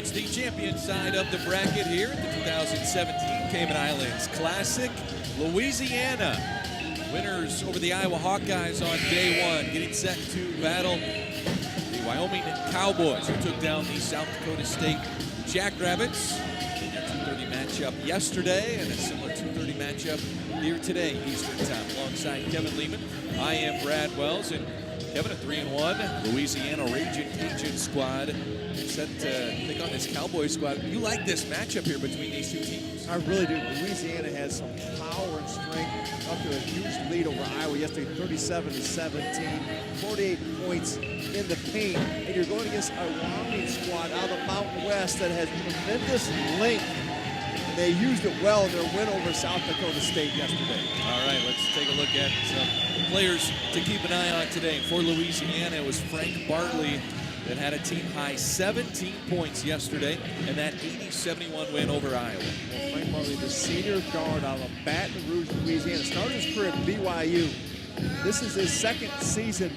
It's the champion side of the bracket here at the 2017 Cayman Islands Classic. Louisiana, winners over the Iowa Hawkeyes on day one, getting set to battle the Wyoming Cowboys, who took down the South Dakota State Jackrabbits in their 2:30 matchup yesterday, and a similar 2:30 matchup here today, Eastern Time. Alongside Kevin Lehman, I am Brad Wells, and Kevin, a 3-1 Louisiana Raging Cajun squad set to take on this Cowboys squad. You like this matchup here between these two teams? I really do. Louisiana has some power and strength, up to a huge lead over Iowa yesterday, 37-17, 48 points in the paint. And you're going against a Wyoming squad out of the Mountain West that has tremendous length. And they used it well in their win over South Dakota State yesterday. All right, let's take a look at some players to keep an eye on today. For Louisiana, it was Frank Bartley that had a team-high 17 points yesterday in that 80-71 win over Iowa. Frank Bartley, the senior guard out of Baton Rouge, Louisiana, started his career at BYU. This is his second season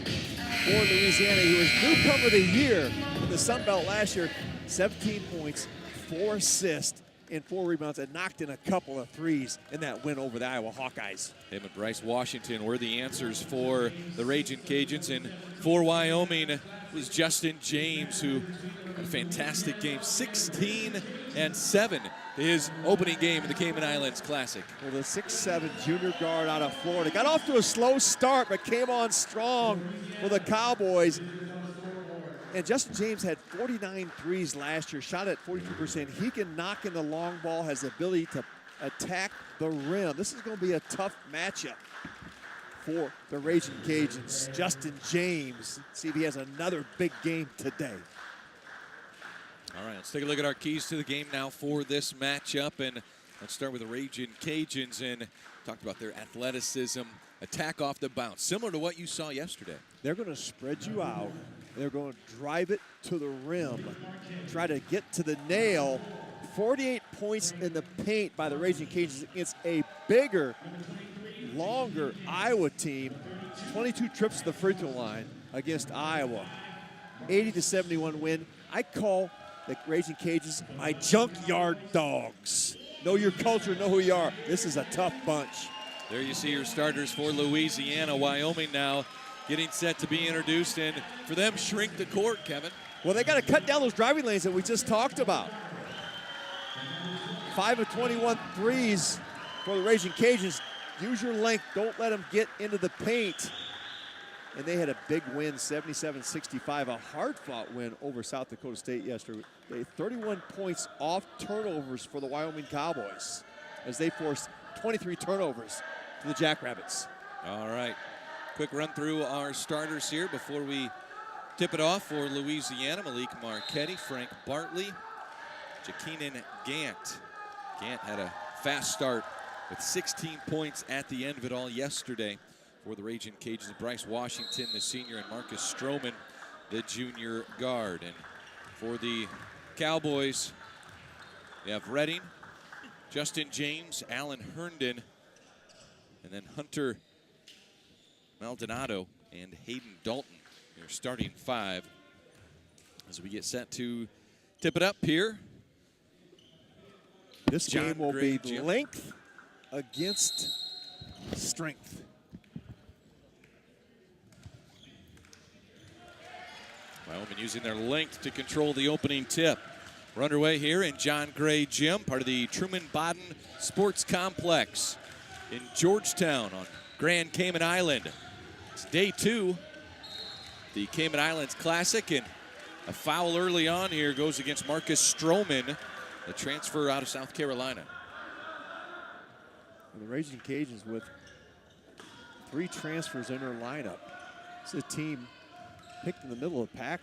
for Louisiana. He was newcomer of the year in the Sun Belt last year. 17 points, 4 assists, and 4 rebounds, and knocked in a couple of threes in that win over the Iowa Hawkeyes. Him and Bryce Washington were the answers for the Raging Cajuns, and for Wyoming was Justin James, who had a fantastic game, 16-7, his opening game in the Cayman Islands Classic. Well, the 6'7" junior guard out of Florida got off to a slow start, but came on strong for the Cowboys. And Justin James had 49 threes last year, shot at 42%. He can knock in the long ball, has the ability to attack the rim. This is going to be a tough matchup for the Raging Cajuns. Justin James, see if he has another big game today. All right, let's take a look at our keys to the game now for this matchup. And let's start with the Raging Cajuns, and talked about their athleticism, attack off the bounce, similar to what you saw yesterday. They're going to spread you out. They're going to drive it to the rim, try to get to the nail. 48 points in the paint by the Raging Cajuns against a bigger, longer Iowa team. 22 trips to the free throw line against Iowa. 80-71 win. I call the Raging Cajuns my junkyard dogs. Know your culture, know who you are. This is a tough bunch. There you see your starters for Louisiana. Wyoming now getting set to be introduced, and for them, shrink the court, Kevin. Well, they got to cut down those driving lanes that we just talked about. 5 of 21 threes for the Raging Cajuns. Use your length. Don't let them get into the paint. And they had a big win, 77-65, a hard-fought win over South Dakota State yesterday. 31 points off turnovers for the Wyoming Cowboys as they forced 23 turnovers to the Jackrabbits. All right. Quick run through our starters here before we tip it off for Louisiana. Malik Marquetti, Frank Bartley, Jakeenan Gant. Gant had a fast start with 16 points at the end of it all yesterday for the Raging Cajuns. Bryce Washington, the senior, and Marcus Stroman, the junior guard. And for the Cowboys, we have Redding, Justin James, Alan Herndon, and then Hunter Maldonado and Hayden Dalton, your starting 5, as we get set to tip it up here. This game will be length against strength. Wyoming using their length to control the opening tip. We're underway here in John Gray Gym, part of the Truman Baden Sports Complex in Georgetown on Grand Cayman Island. It's day 2, the Cayman Islands Classic, and a foul early on here goes against Marcus Stroman, the transfer out of South Carolina. And the Raging Cajuns with 3 transfers in their lineup. It's a team picked in the middle of the pack,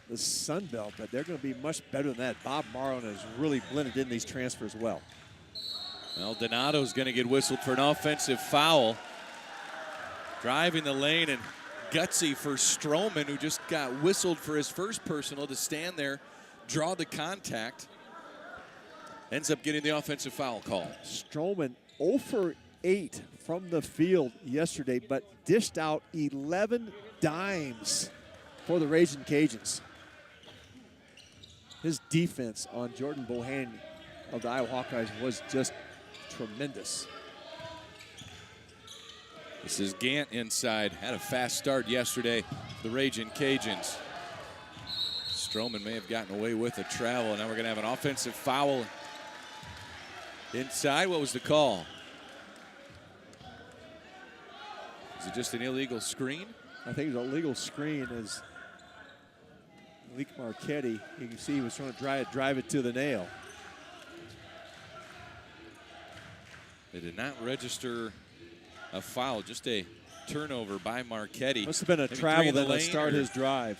the Sun Belt, but they're going to be much better than that. Bob Marlin has really blended in these transfers well. Maldonado's going to get whistled for an offensive foul. Driving the lane, and gutsy for Stroman, who just got whistled for his first personal to stand there, draw the contact. Ends up getting the offensive foul call. Stroman 0 for 8 from the field yesterday, but dished out 11 dimes for the Raging Cajuns. His defense on Jordan Bohannon of the Iowa Hawkeyes was just tremendous. This is Gant inside. Had a fast start yesterday for the Ragin' Cajuns. Stroman may have gotten away with a travel. Now we're going to have an offensive foul inside. What was the call? Is it just an illegal screen? I think it was a legal screen as Malik Marchetti, you can see he was trying to drive it to the nail. They did not register a foul, just a turnover by Marchetti. Must have been a travel then to start his drive.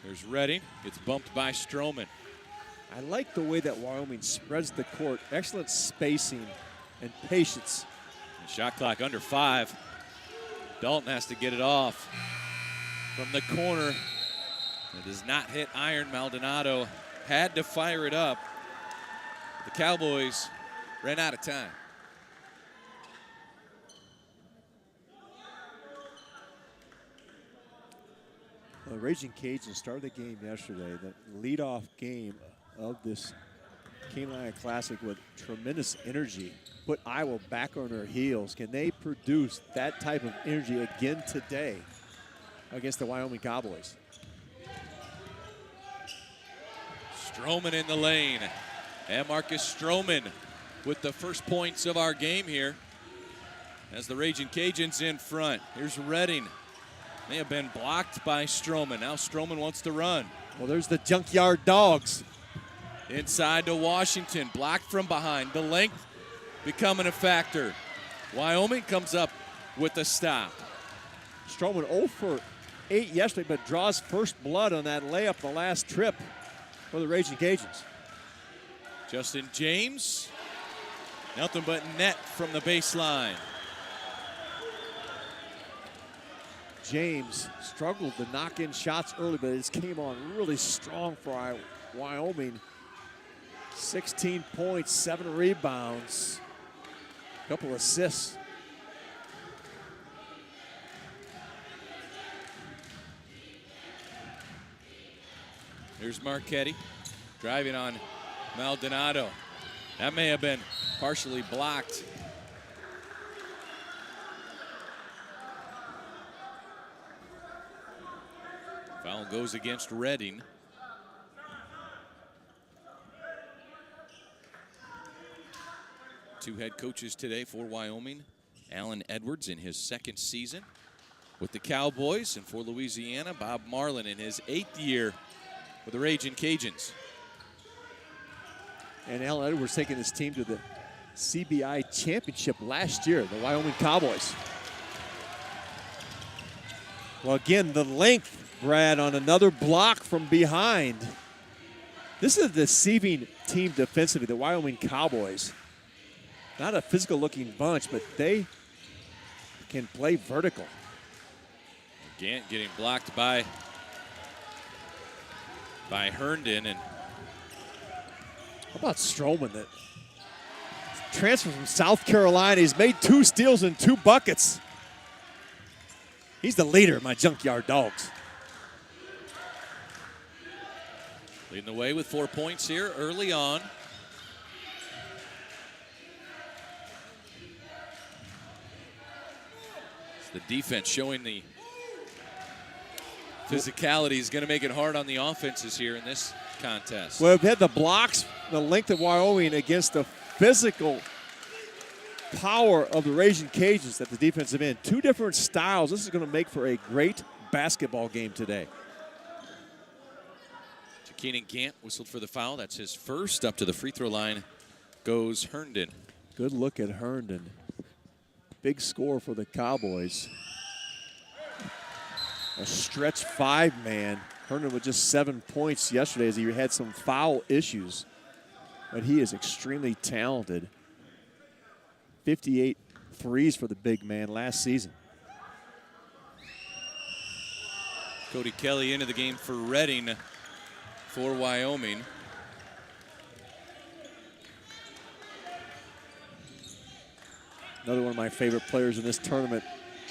There's Redding. It's bumped by Stroman. I like the way that Wyoming spreads the court. Excellent spacing and patience. And shot clock under 5. Dalton has to get it off from the corner. It does not hit iron. Maldonado had to fire it up. The Cowboys ran out of time. The Ragin' Cajuns started the game yesterday, the leadoff game of this Carolina Classic with tremendous energy. Put Iowa back on their heels. Can they produce that type of energy again today against the Wyoming Cowboys? Stroman in the lane. And Marcus Stroman with the first points of our game here as the Ragin' Cajuns in front. Here's Redding. May have been blocked by Stroman. Now Stroman wants to run. Well, there's the Junkyard Dogs. Inside to Washington, blocked from behind. The length becoming a factor. Wyoming comes up with a stop. Stroman 0 for 8 yesterday, but draws first blood on that layup the last trip for the Ragin' Cajuns. Justin James, nothing but net from the baseline. James struggled to knock in shots early, but it came on really strong for Wyoming. 16 points, 7 rebounds, a couple assists. Here's Marchetti driving on Maldonado. That may have been partially blocked. Foul goes against Redding. Two head coaches today for Wyoming. Alan Edwards in his 2nd season with the Cowboys, and for Louisiana, Bob Marlin in his 8th year with the Ragin' Cajuns. And Alan Edwards taking his team to the CBI championship last year, the Wyoming Cowboys. Well, again, the length, Brad, on another block from behind. This is a deceiving team defensively, the Wyoming Cowboys. Not a physical-looking bunch, but they can play vertical. Gant getting blocked by Herndon. And how about Stroman, that transfer from South Carolina? He's made 2 steals and 2 buckets. He's the leader of my Junkyard Dogs. Leading the way with 4 points here early on. The defense showing the physicality is going to make it hard on the offenses here in this contest. Well, we've had the blocks, the length of Wyoming against the physical power of the Ragin' Cajuns at the defensive end. 2 different styles. This is going to make for a great basketball game today. Keenan Gant whistled for the foul. That's his first. Up to the free throw line goes Herndon. Good look at Herndon. Big score for the Cowboys. A stretch 5-man. Herndon with just 7 points yesterday as he had some foul issues. But he is extremely talented. 58 threes for the big man last season. Cody Kelly into the game for Redding for Wyoming. Another one of my favorite players in this tournament,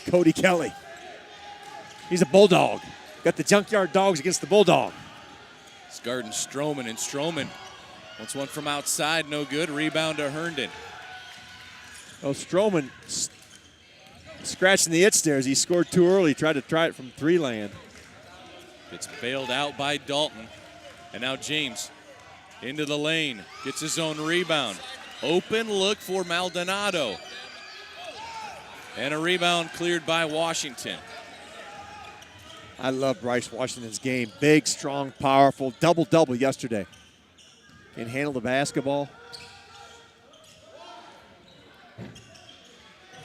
Cody Kelly. He's a Bulldog. Got the Junkyard Dogs against the Bulldog. It's guarding Stroman, and Stroman wants one from outside, no good. Rebound to Herndon. Oh, Stroman scratching the itch there as he scored too early. Tried to try it from three land. It's bailed out by Dalton. And now James into the lane. Gets his own rebound. Open look for Maldonado. And a rebound cleared by Washington. I love Bryce Washington's game. Big, strong, powerful. Double-double yesterday. Can handle the basketball.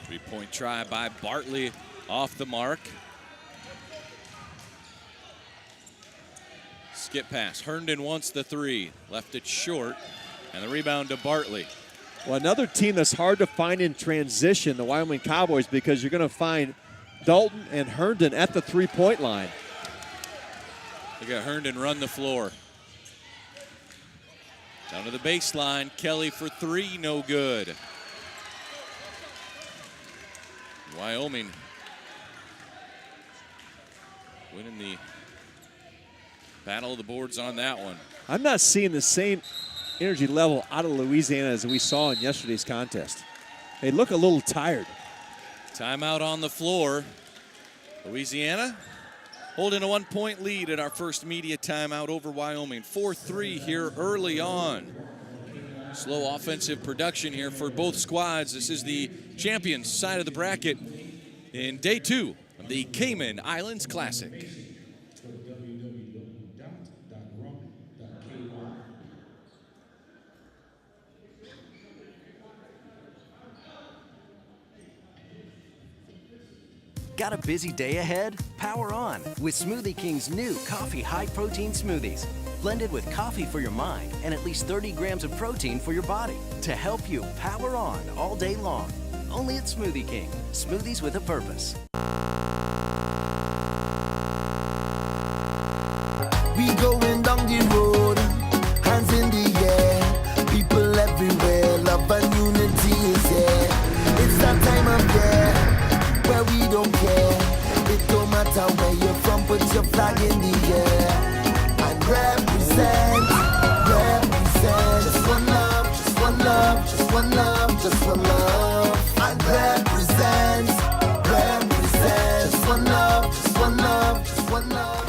Three-point try by Bartley off the mark. Skip pass. Herndon wants the three. Left it short. And the rebound to Bartley. Well, another team that's hard to find in transition, the Wyoming Cowboys, because you're going to find Dalton and Herndon at the three-point line. Look at Herndon run the floor. Down to the baseline. Kelly for three, no good. Wyoming winning the battle of the boards on that one. I'm not seeing the same energy level out of Louisiana as we saw in yesterday's contest. They look a little tired. Timeout on the floor. Louisiana holding a 1-point lead at our first media timeout over Wyoming. 4-3 here early on. Slow offensive production here for both squads. This is the champions side of the bracket in day 2 of the Cayman Islands Classic. Got a busy day ahead? Power on with Smoothie King's new coffee high-protein smoothies. Blended with coffee for your mind and at least 30 grams of protein for your body to help you power on all day long. Only at Smoothie King. Smoothies with a purpose. We going down the road, hands in the air. People everywhere, love and unity is here. It's that time of year where we don't care. It don't matter where you're from, put your flag in the air. And represent. Just one love, just one love, just one love, just one love. And represent. Just one love, just one love, just one love.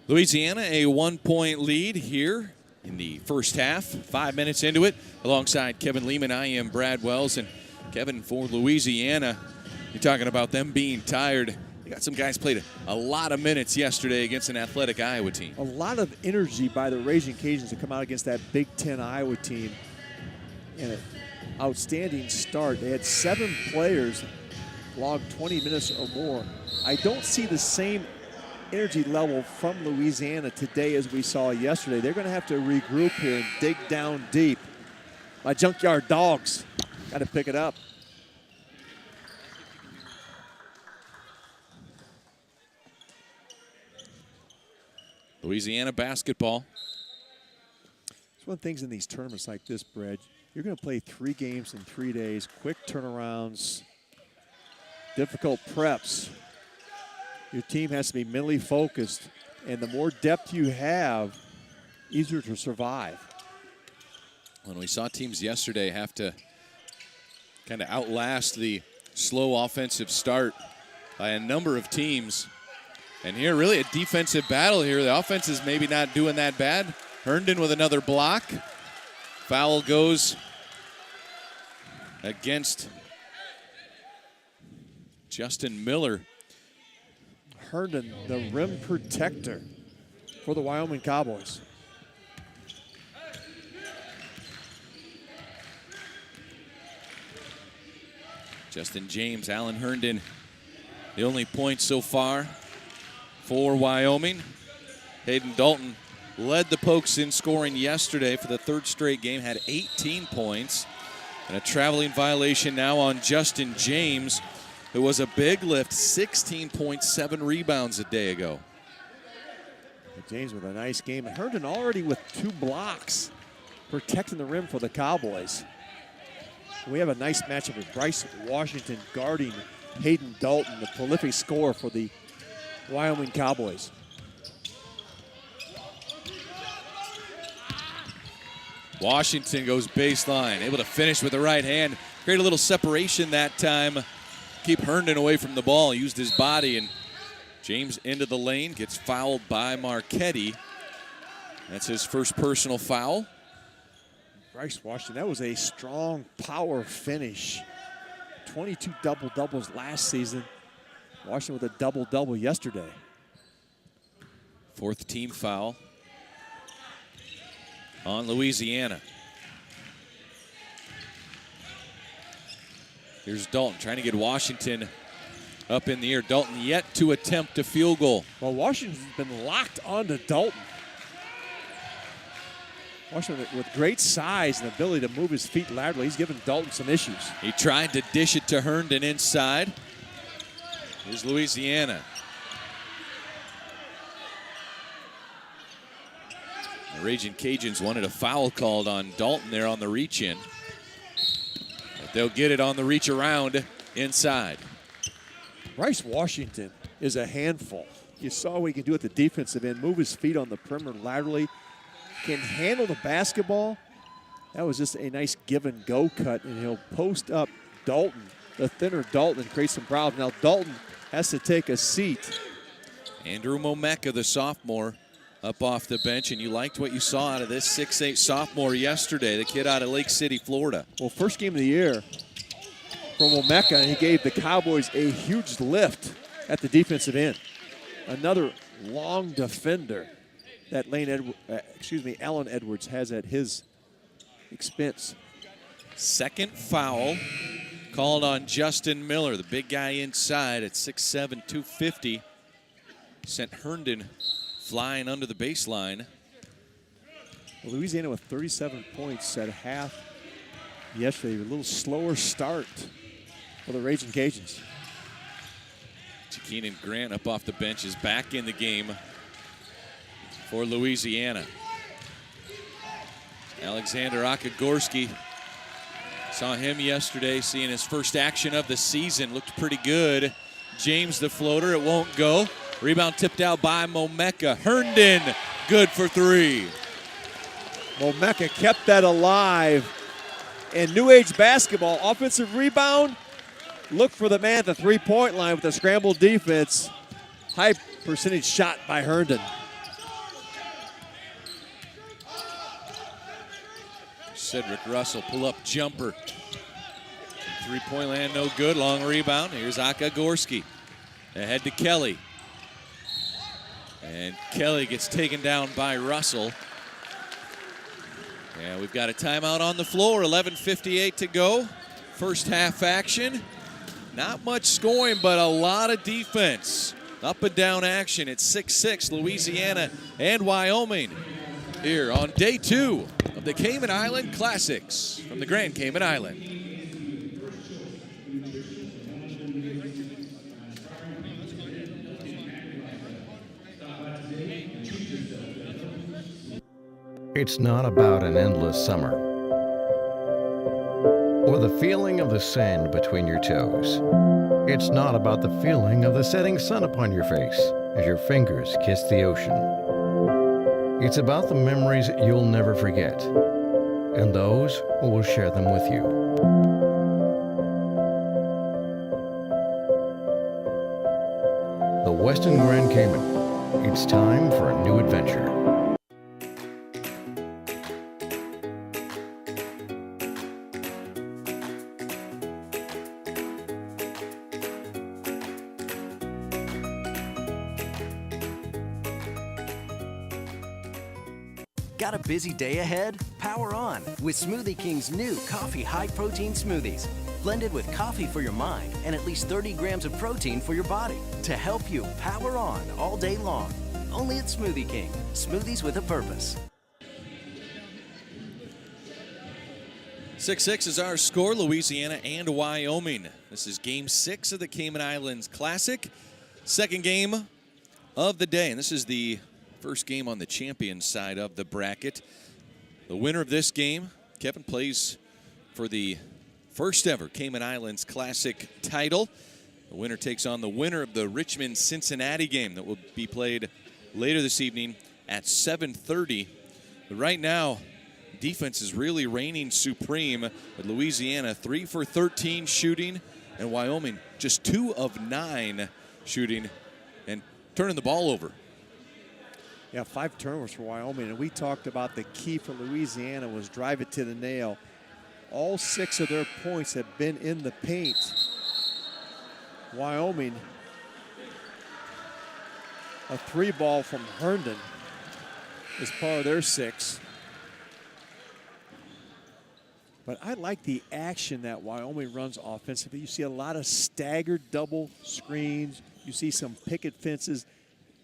Louisiana, a 1-point lead here in the first half. 5 minutes into it. Alongside Kevin Lehman, I am Brad Wells. And Kevin, for Louisiana, you're talking about them being tired. They got some guys played a lot of minutes yesterday against an athletic Iowa team. A lot of energy by the Raging Cajuns to come out against that Big Ten Iowa team. And an outstanding start. They had 7 players log 20 minutes or more. I don't see the same energy level from Louisiana today as we saw yesterday. They're going to have to regroup here and dig down deep. My Junkyard Dogs got to pick it up. Louisiana basketball. It's one of the things in these tournaments like this, Brad. You're going to play 3 games in 3 days, quick turnarounds, difficult preps. Your team has to be mentally focused, and the more depth you have, easier to survive. When we saw teams yesterday have to kind of outlast the slow offensive start by a number of teams. And here, really a defensive battle here. The offense is maybe not doing that bad. Herndon with another block. Foul goes against Justin Miller. Herndon, the rim protector for the Wyoming Cowboys. Justin James, Alan Herndon The only point so far for Wyoming. Hayden Dalton led the Pokes in scoring yesterday for the third straight game, had 18 points. And a traveling violation now on Justin James, who was a big lift, 16.7 rebounds a day ago. James with a nice game. And Herndon already with 2 blocks, protecting the rim for the Cowboys. We have a nice matchup with Bryce Washington guarding Hayden Dalton, the prolific scorer for the Wyoming Cowboys. Washington goes baseline, able to finish with the right hand. Create a little separation that time. Keep Herndon away from the ball. Used his body, and James into the lane. Gets fouled by Marchetti. That's his first personal foul. Bryce Washington, that was a strong power finish. 22 double-doubles last season. Washington with a double-double yesterday. 4th team foul on Louisiana. Here's Dalton trying to get Washington up in the air. Dalton yet to attempt a field goal. Well, Washington's been locked onto Dalton. Washington with great size and ability to move his feet laterally. He's given Dalton some issues. He tried to dish it to Herndon inside. Here's Louisiana. The Raging Cajuns wanted a foul called on Dalton there on the reach in. But they'll get it on the reach around inside. Bryce Washington is a handful. You saw what he can do at the defensive end, move his feet on the perimeter laterally, can handle the basketball. That was just a nice give and go cut, and he'll post up Dalton, the thinner Dalton, and create some problems. Now Dalton has to take a seat. Andrew Momeka, the sophomore, up off the bench, and you liked what you saw out of this 6'8" sophomore yesterday, the kid out of Lake City, Florida. Well, first game of the year for Momeka, and he gave the Cowboys a huge lift at the defensive end. Another long defender that Alan Edwards has at his expense. Second foul called on Justin Miller, the big guy inside at 6'7", 250. Sent Herndon flying under the baseline. Well, Louisiana with 37 points at half yesterday. A little slower start for the Raging Cajuns. Keenan Grant up off the bench is back in the game for Louisiana. Alexander GORSKI, saw him yesterday, seeing his first action of the season. Looked pretty good. James the floater, it won't go. Rebound tipped out by Momeka. Herndon, good for 3. Momeka kept that alive. And New Age basketball, offensive rebound. Look for the man at the three-point line with a scrambled defense. High percentage shot by Herndon. Cedric Russell, pull-up jumper. Three-point land, no good. Long rebound. Here's GORSKI. Ahead to Kelly. And Kelly gets taken down by Russell. Yeah, we've got a timeout on the floor. 11:58 to go. First half action. Not much scoring, but a lot of defense. Up and down action. It's 6-6, Louisiana and Wyoming here on day 2 of the Cayman Island Classics from the Grand Cayman Island. It's not about an endless summer or the feeling of the sand between your toes. It's not about the feeling of the setting sun upon your face as your fingers kiss the ocean. It's about the memories you'll never forget and those who will share them with you. The Westin Grand Cayman. It's time for a new adventure. Got a busy day ahead? Power on with Smoothie King's new coffee high protein smoothies. blended with coffee for your mind and at least 30 grams of protein for your body to help you power on all day long. Only at Smoothie King. Smoothies with a purpose. 6-6 is our score, Louisiana and Wyoming. This is Game 6 of the Cayman Islands Classic. Second game of the day, and this is the first game on the champion side of the bracket. The winner of this game, Kevin, plays for the first ever Cayman Islands Classic title. The winner takes on the winner of the Richmond-Cincinnati game that will be played later this evening at 7:30. But right now, defense is really reigning supreme with Louisiana 3 for 13 shooting and Wyoming just 2 of 9 shooting and turning the ball over. Yeah, 5 turnovers for Wyoming, and we talked about the key for Louisiana was drive it to the nail. All 6 of their points have been in the paint. Wyoming, a 3 ball from Herndon is part of their 6. But I like the action that Wyoming runs offensively. You see a lot of staggered double screens. You see some picket fences.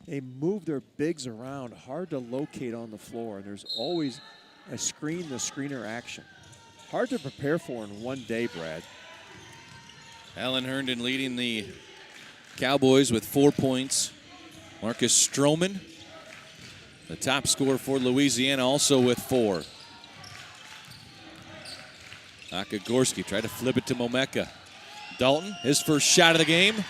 They move their bigs around, hard to locate on the floor. And there's always a screen-the-screener action. Hard to prepare for in one day, Brad. Alan Herndon leading the Cowboys with 4 points. Marcus Stroman, the top scorer for Louisiana, also with 4. GORSKI tried to flip it to Momeka. Dalton, his first shot of the game,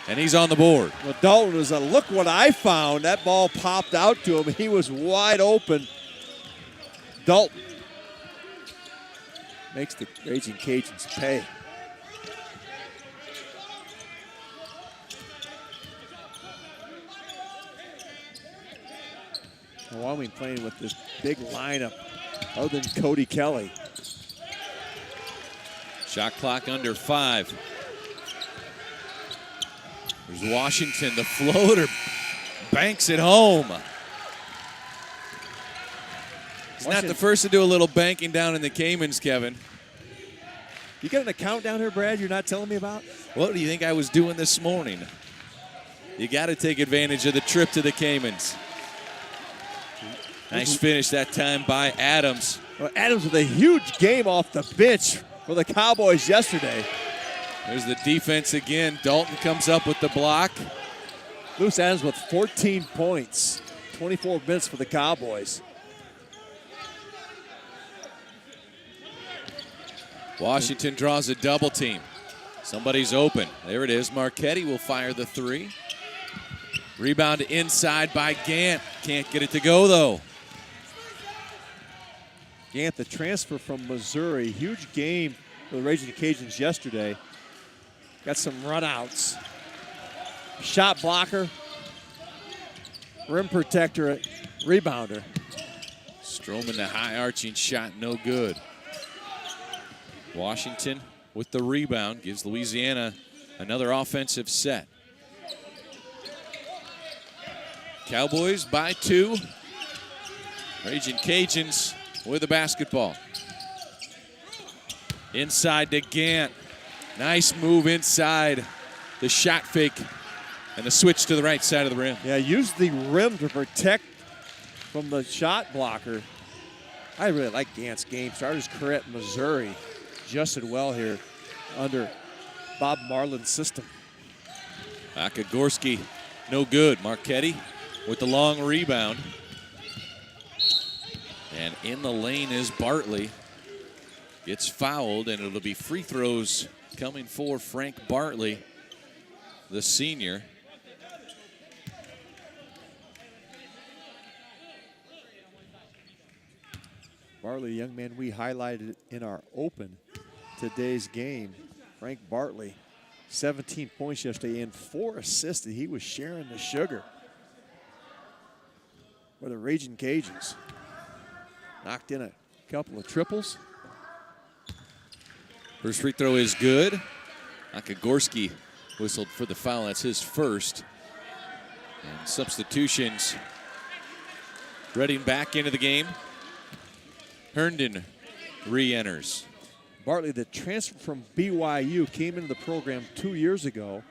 and he's on the board. Well, Dalton was look what I found. That ball popped out to him. He was wide open. Dalton makes the Raging Cajuns pay. Wyoming playing with this big lineup other than Cody Kelly. Shot clock under 5. There's Washington, the floater, banks it home. He's not the first to do a little banking down in the Caymans, Kevin. You got an account down here, Brad, you're not telling me about? What do you think I was doing this morning? You got to take advantage of the trip to the Caymans. Nice finish that time by Adams. Well, Adams with a huge game off the bench for the Cowboys yesterday. There's the defense again. Dalton comes up with the block. Luce Adams with 14 points, 24 minutes for the Cowboys. Washington draws a double team. Somebody's open. There it is. Marchetti will fire the 3. Rebound inside by Gant. Can't get it to go, though. Gant, the transfer from Missouri. Huge game for the Raging Cajuns yesterday. Got some runouts. Shot blocker. Rim protector. Rebounder. Stroman, the high arching shot, no good. Washington with the rebound gives Louisiana another offensive set. Cowboys by 2. Raging Cajuns with the basketball. Inside to Gant. Nice move inside. The shot fake and the switch to the right side of the rim. Yeah, use the rim to protect from the shot blocker. I really like Gant's game. Started his career at Missouri. Adjusted well here under Bob Marlin's system. GORSKI, no good. Marchetti with the long rebound. And in the lane is Bartley. Gets fouled, and it'll be free throws coming for Frank Bartley, the senior. Bartley, a young man we highlighted in our open today's game. Frank Bartley, 17 points yesterday and 4 assists. He was sharing the sugar for the Raging Cajuns. Knocked in a couple of triples. First free throw is good. GORSKI whistled for the foul. That's his first. And substitutions. Reading back into the game. Herndon re-enters. Bartley, the transfer from BYU, came into the program 2 years ago,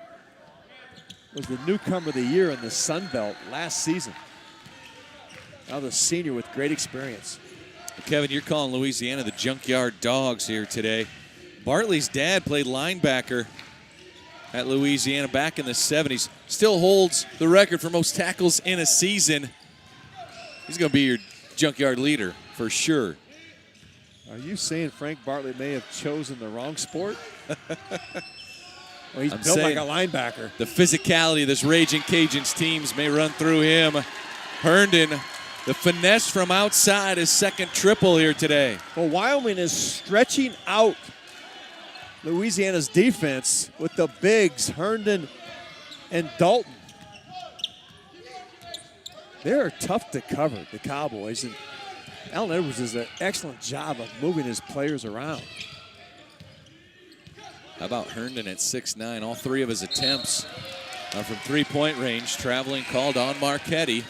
was the newcomer of the year in the Sun Belt last season. Now the senior with great experience. Kevin, you're calling Louisiana the Junkyard Dogs here today. Bartley's dad played linebacker at Louisiana back in the 70s. Still holds the record for most tackles in a season. He's going to be your junkyard leader for sure. Are you saying Frank Bartley may have chosen the wrong sport? Well, he's built like a linebacker. The physicality of this Raging Cajuns teams may run through him. Herndon, the finesse from outside, his second triple here today. Well, Wyoming is stretching out Louisiana's defense with the bigs, Herndon and Dalton. They're tough to cover, the Cowboys, and Allen Edwards does an excellent job of moving his players around. How about Herndon at 6'9"? All three of his attempts are from three-point range. Traveling called on Marchetti.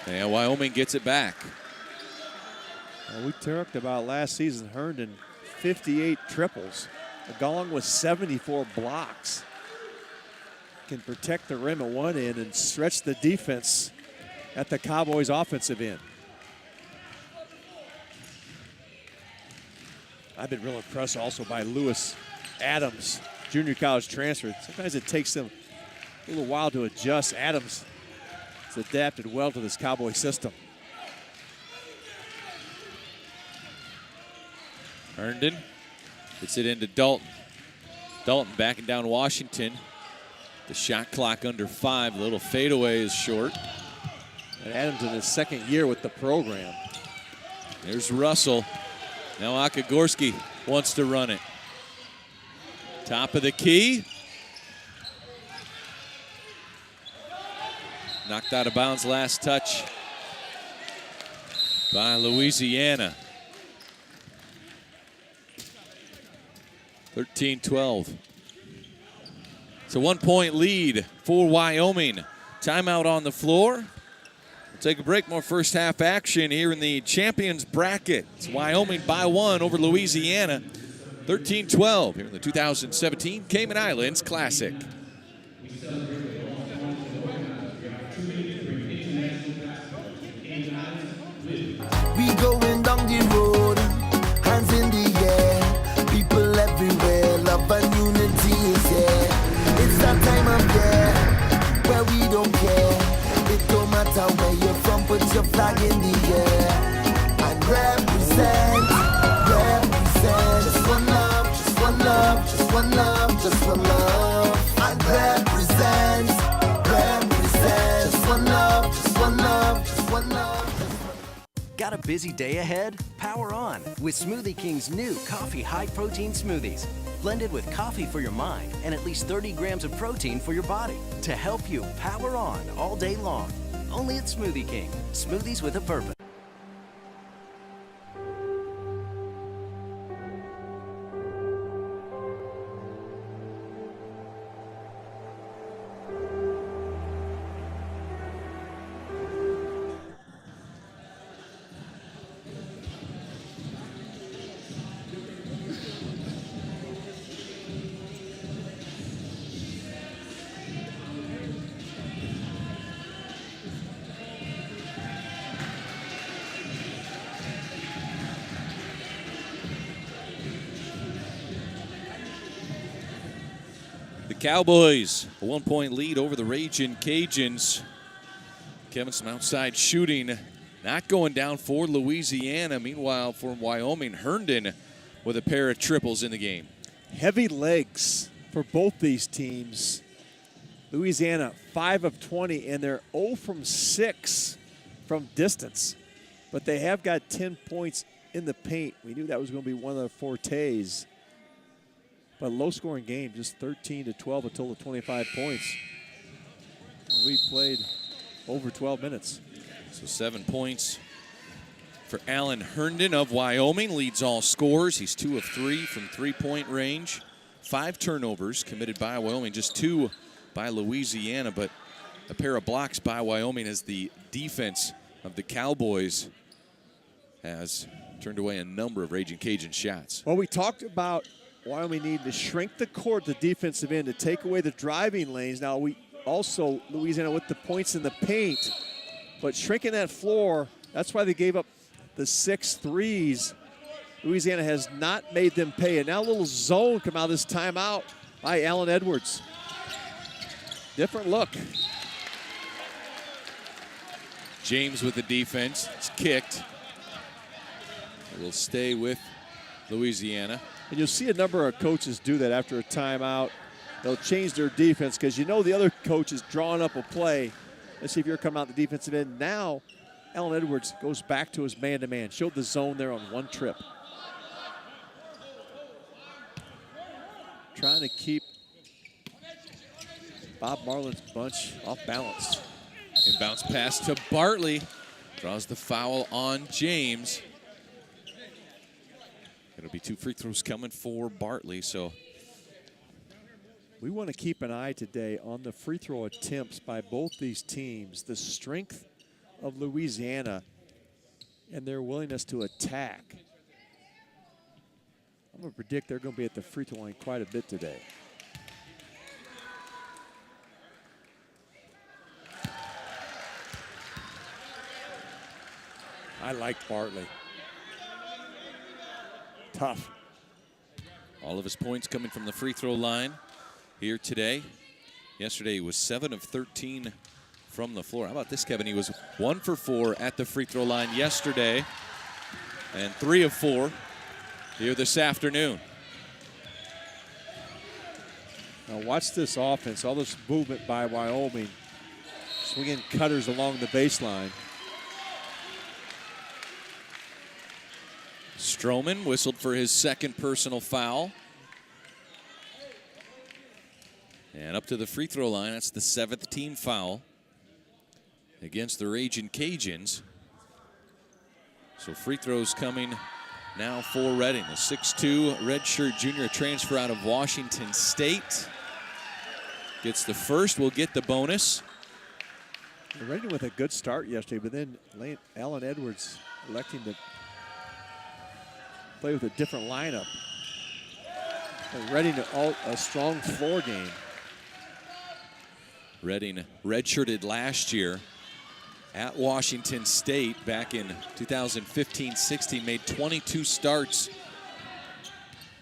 And Wyoming gets it back. Well, we talked about last season, Herndon, 58 triples, along with 74 blocks. Can protect the rim at one end and stretch the defense at the Cowboys' offensive end. I've been real impressed also by Lewis Adams, junior college transfer. Sometimes it takes them a little while to adjust. Adams has adapted well to this Cowboy system. Herndon gets it into Dalton. Dalton backing down Washington. The shot clock under 5. The little fadeaway is short. And Adams in his second year with the program. There's Russell. Now GORSKI wants to run it. Top of the key. Knocked out of bounds last touch by Louisiana. 13-12. It's a 1-point lead for Wyoming. Timeout on the floor. We'll take a break. More first half action here in the champions bracket. It's Wyoming by 1 over Louisiana. 13-12 here in the 2017 Cayman Islands Classic. We going down the road, hands in the air. People everywhere, love and unity is here. It's that time of year where we don't care. It don't matter where you're from, put your flag in the air and represent. Just one love, just one love, just one love, just one love. And represent. Just one love, just one love, just one love. Got a busy day ahead? Power on with Smoothie King's new coffee high-protein smoothies. Blended with coffee for your mind and at least 30 grams of protein for your body to help you power on all day long. Only at Smoothie King. Smoothies with a purpose. Cowboys, a 1-point lead over the Raging Cajuns. Kevin, some outside shooting not going down for Louisiana. Meanwhile, for Wyoming, Herndon with a pair of triples in the game. Heavy legs for both these teams. Louisiana 5 of 20, and they're 0 from 6 from distance. But they have got 10 points in the paint. We knew that was going to be one of their fortes. But low-scoring game, just 13-12, a total of 25 points. We played over 12 minutes. So 7 points for Allen Herndon of Wyoming. Leads all scorers. He's 2 of 3 from three-point range. 5 turnovers committed by Wyoming, just 2 by Louisiana. But a pair of blocks by Wyoming as the defense of the Cowboys has turned away a number of Raging Cajun shots. Well, we talked about Wyoming needing to shrink the court, the defensive end, to take away the driving lanes. Now, we also, Louisiana with the points in the paint, but shrinking that floor, that's why they gave up the 6 threes. Louisiana has not made them pay. And now a little zone come out of this timeout by Allen Edwards. Different look. James with the defense. It's kicked. It will stay with Louisiana. And you'll see a number of coaches do that after a timeout. They'll change their defense because you know the other coach is drawing up a play. Let's see if you're coming out the defensive end. Now, Allen Edwards goes back to his man-to-man. Showed the zone there on one trip. Trying to keep Bob Marlin's bunch off balance. Inbounds pass to Bartley. Draws the foul on James. It'll be 2 free throws coming for Bartley, so. We want to keep an eye today on the free throw attempts by both these teams, the strength of Louisiana and their willingness to attack. I'm going to predict they're going to be at the free throw line quite a bit today. I like Bartley. Tough. All of his points coming from the free throw line here today. Yesterday he was 7 of 13 from the floor. How about this, Kevin? He was 1 for 4 at the free throw line yesterday and 3 of 4 here this afternoon. Now watch this offense, all this movement by Wyoming. Swinging cutters along the baseline. Stroman whistled for his second personal foul. And up to the free throw line, that's the 7th team foul against the Raging Cajuns. So free throws coming now for Reading. The 6'2" redshirt junior transfer out of Washington State. Gets the first, will get the bonus. Reading with a good start yesterday, but then Allen Edwards electing to play with a different lineup. Reading a strong floor game. Reading redshirted last year at Washington State back in 2015-16, made 22 starts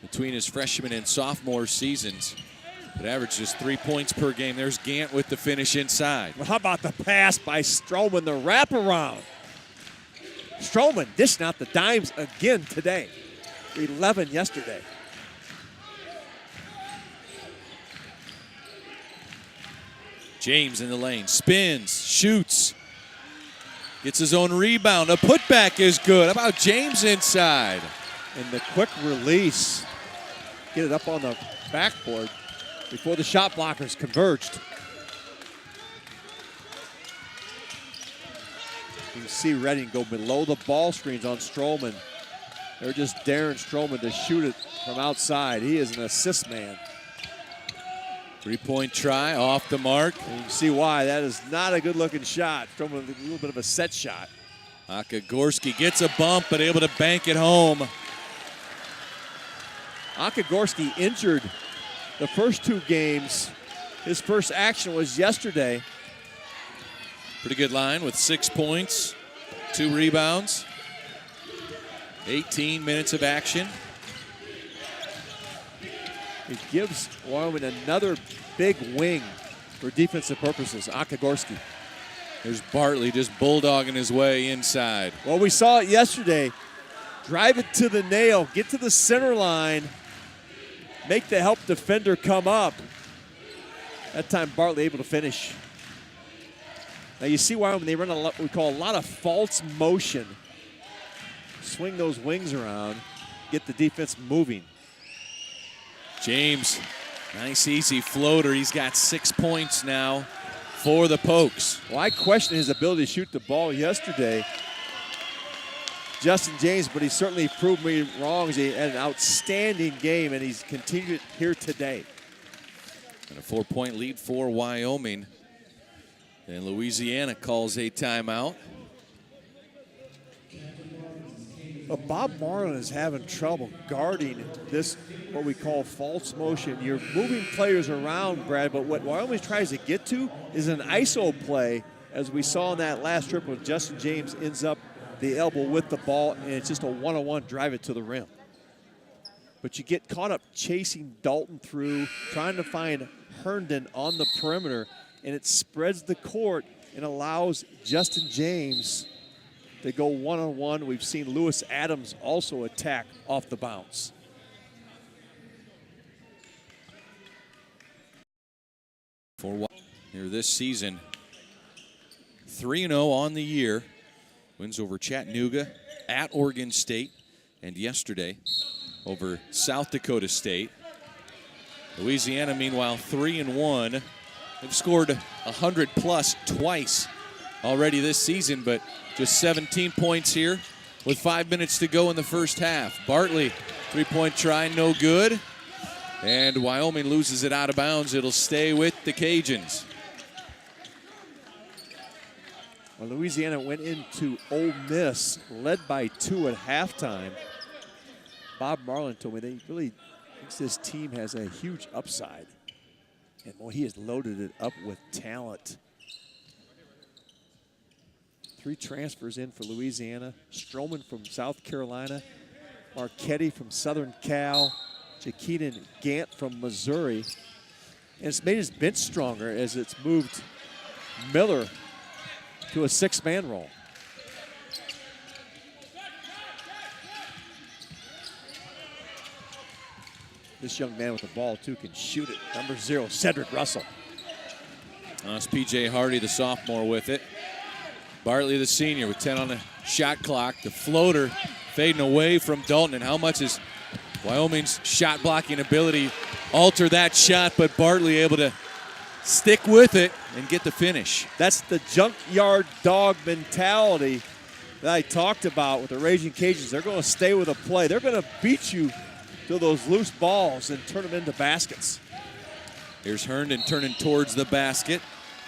between his freshman and sophomore seasons, but averaged just 3 points per game. There's Gant with the finish inside. Well, how about the pass by Stroman, the wraparound? Stroman dishing out the dimes again today. 11 yesterday. James in the lane, spins, shoots, gets his own rebound. A putback is good. How about James inside? And the quick release, get it up on the backboard before the shot blockers converged. You can see Reading go below the ball screens on Stroman. They're just daring Stroman to shoot it from outside. He is an assist man. 3-point try off the mark. And you can see why. That is not a good-looking shot. Stroman with a little bit of a set shot. GORSKI gets a bump, but able to bank it home. GORSKI injured the first 2 games. His first action was yesterday. Pretty good line with 6 points, 2 rebounds, 18 minutes of action. It gives Wyoming another big wing for defensive purposes. GORSKI. There's Bartley just bulldogging his way inside. Well, we saw it yesterday. Drive it to the nail, get to the center line, make the help defender come up. That time Bartley able to finish. Now you see Wyoming, they run what we call a lot of false motion. Swing those wings around, get the defense moving. James, nice easy floater. He's got 6 points now for the Pokes. Well, I questioned his ability to shoot the ball yesterday, Justin James, but he certainly proved me wrong. He had an outstanding game, and he's continued it here today. And a 4-point lead for Wyoming. And Louisiana calls a timeout. But Bob Marlin is having trouble guarding this, what we call false motion. You're moving players around, Brad, but what Wyoming tries to get to is an ISO play, as we saw in that last trip when Justin James ends up the elbow with the ball, and it's just a one-on-one drive it to the rim. But you get caught up chasing Dalton through, trying to find Herndon on the perimeter, and it spreads the court and allows Justin James to go one-on-one. We've seen Lewis Adams also attack off the bounce. For here this season, 3-0 on the year. Wins over Chattanooga, at Oregon State, and yesterday over South Dakota State. Louisiana, meanwhile, 3-1. They've scored 100+ twice already this season, but just 17 points here with 5 minutes to go in the first half. Bartley, three-point try, no good. And Wyoming loses it out of bounds. It'll stay with the Cajuns. Well, Louisiana went into Ole Miss, led by 2 at halftime. Bob Marlin told me they really thinks this team has a huge upside. And boy, he has loaded it up with talent. 3 transfers in for Louisiana. Stroman from South Carolina, Marchetti from Southern Cal, Jakeedan Gant from Missouri. And it's made his bench stronger as it's moved Miller to a 6-man role. This young man with the ball, too, can shoot it. Number 0, Cedric Russell. It's P.J. Hardy, the sophomore, with it. Bartley, the senior, with 10 on the shot clock. The floater fading away from Dalton. And how much is Wyoming's shot blocking ability alter that shot, but Bartley able to stick with it and get the finish. That's the junkyard dog mentality that I talked about with the Raging Cajuns. They're going to stay with a play. They're going to beat you to those loose balls and turn them into baskets. Here's Herndon turning towards the basket.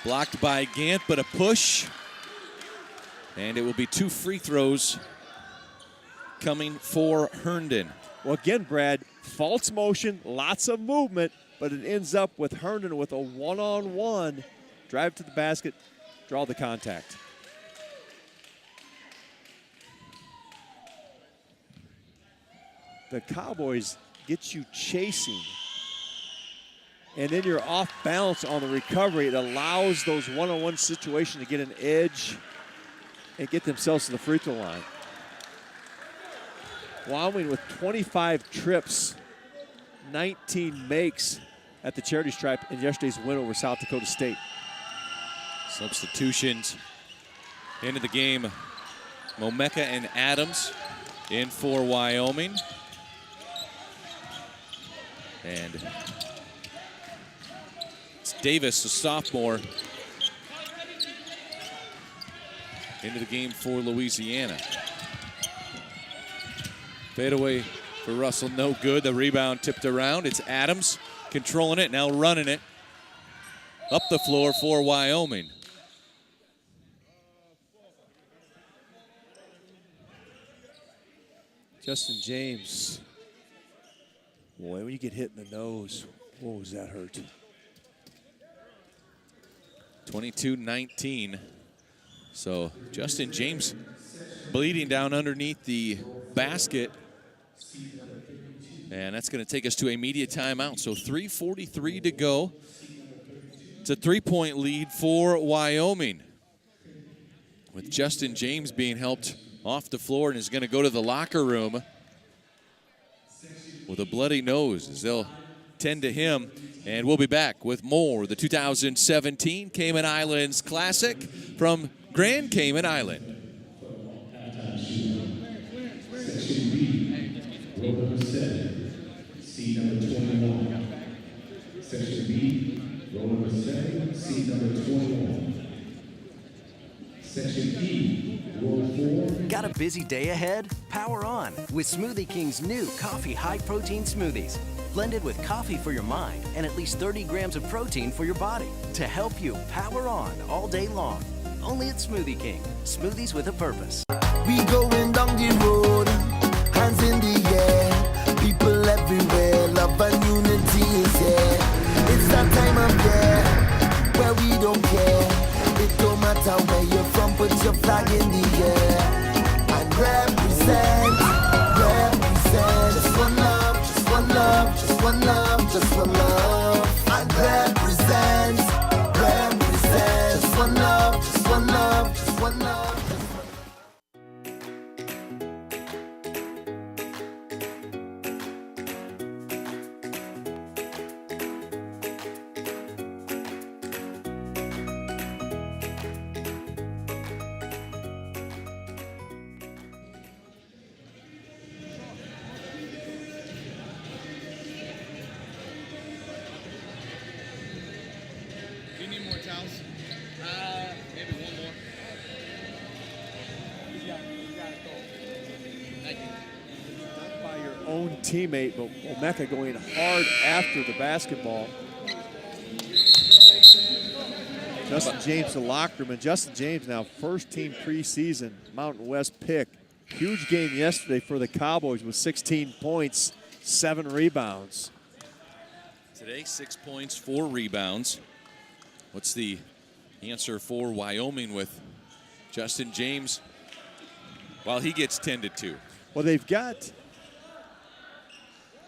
Blocked by Gant, but a push. And it will be 2 free throws coming for Herndon. Well, again, Brad, false motion, lots of movement, but it ends up with Herndon with a one-on-one. Drive to the basket, draw the contact. The Cowboys get you chasing, and then you're off balance on the recovery. It allows those one-on-one situations to get an edge and get themselves to the free throw line. Wyoming with 25 trips, 19 makes at the charity stripe in yesterday's win over South Dakota State. Substitutions into the game. Momeka and Adams in for Wyoming. And it's Davis, a sophomore, into the game for Louisiana. Fadeaway for Russell, no good. The rebound tipped around. It's Adams controlling it, now running it up the floor for Wyoming. Justin James. Boy, when you get hit in the nose, whoa, does that hurt? 22-19. So Justin James bleeding down underneath the basket. And that's going to take us to a media timeout. So 3:43 to go. It's a 3-point lead for Wyoming, with Justin James being helped off the floor and is going to go to the locker room with a bloody nose as they'll tend to him. And we'll be back with more of the 2017 Cayman Islands Classic from Grand Cayman Island. Section B, row number 7, seat number 21. Section B, row number 7, seat number 21. Section E, row 4. Got a busy day ahead? Power on with Smoothie King's new coffee high-protein smoothies. Blended with coffee for your mind and at least 30 grams of protein for your body to help you power on all day long. Only at Smoothie King. Smoothies with a purpose. We going down the road. hands in the air. People everywhere, love and unity is here. It's that time of year where we don't care. It don't matter where you're from, put your flag in the air and represent. Just one love, just one love, just one love, just one love. And represent. Just one love, just one love, just one love. Do you need more towels? Maybe one more. You got it, Cole. Thank you. Not by your own teammate, but Omeka going hard after the basketball. Justin James, the locker room, and Justin James now first team preseason Mountain West pick. Huge game yesterday for the Cowboys with 16 points, 7 rebounds. Today, 6 points, 4 rebounds. What's the answer for Wyoming with Justin James while he gets tended to? Well, they've got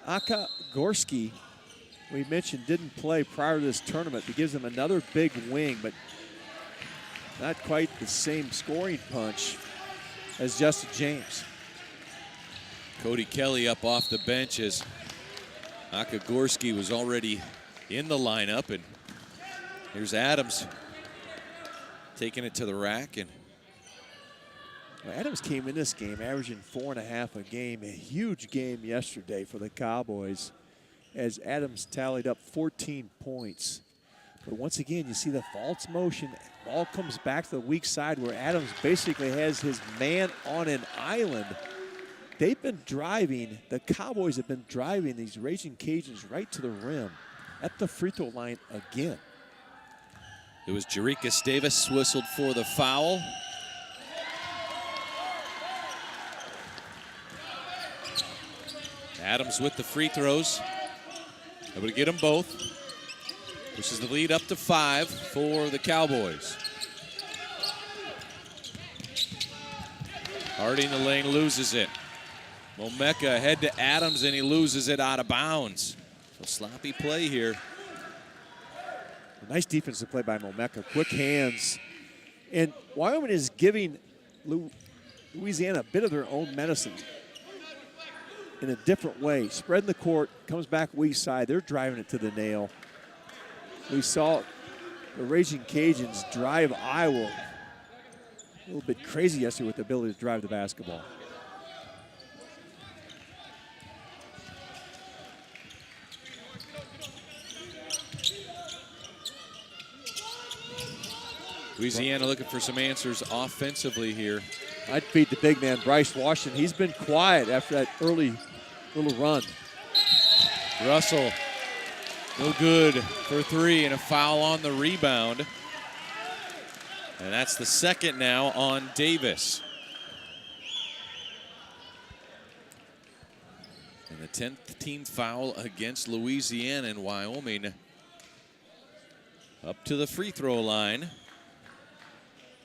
GORSKI, we mentioned, didn't play prior to this tournament. It gives them another big wing, but not quite the same scoring punch as Justin James. Cody Kelly up off the bench as GORSKI was already in the lineup, and here's Adams taking it to the rack. And Adams came in this game averaging 4.5 a game. A huge game yesterday for the Cowboys as Adams tallied up 14 points. But once again, you see the false motion. Ball comes back to the weak side where Adams basically has his man on an island. They've been driving, the Cowboys have been driving these Raging Cajuns right to the rim at the free throw line again. It was Jerikas Davis whistled for the foul. Adams with the free throws. Able to get them both. Pushes the lead up to 5 for the Cowboys. Hardy in the lane loses it. Momeka ahead to Adams, and he loses it out of bounds. So sloppy play here. Nice defensive play by Momeka. Quick hands. And Wyoming is giving Louisiana a bit of their own medicine in a different way. Spreading the court, comes back weak side. They're driving it to the nail. We saw the Raging Cajuns drive Iowa a little bit crazy yesterday with the ability to drive the basketball. Louisiana looking for some answers offensively here. I'd beat the big man, Bryce Washington. He's been quiet after that early little run. Russell, no good for 3, and a foul on the rebound. And that's the second now on Davis. And the 10th team foul against Louisiana, and Wyoming up to the free throw line.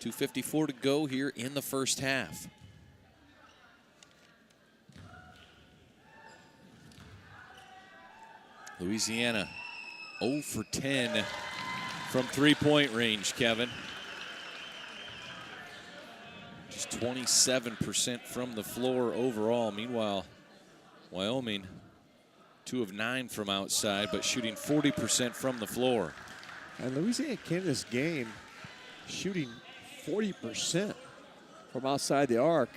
2:54 to go here in the first half. Louisiana 0 for 10 from three-point range, Kevin. Just 27% from the floor overall. Meanwhile, Wyoming 2 of 9 from outside, but shooting 40% from the floor. And Louisiana came to this game shooting 40% from outside the arc.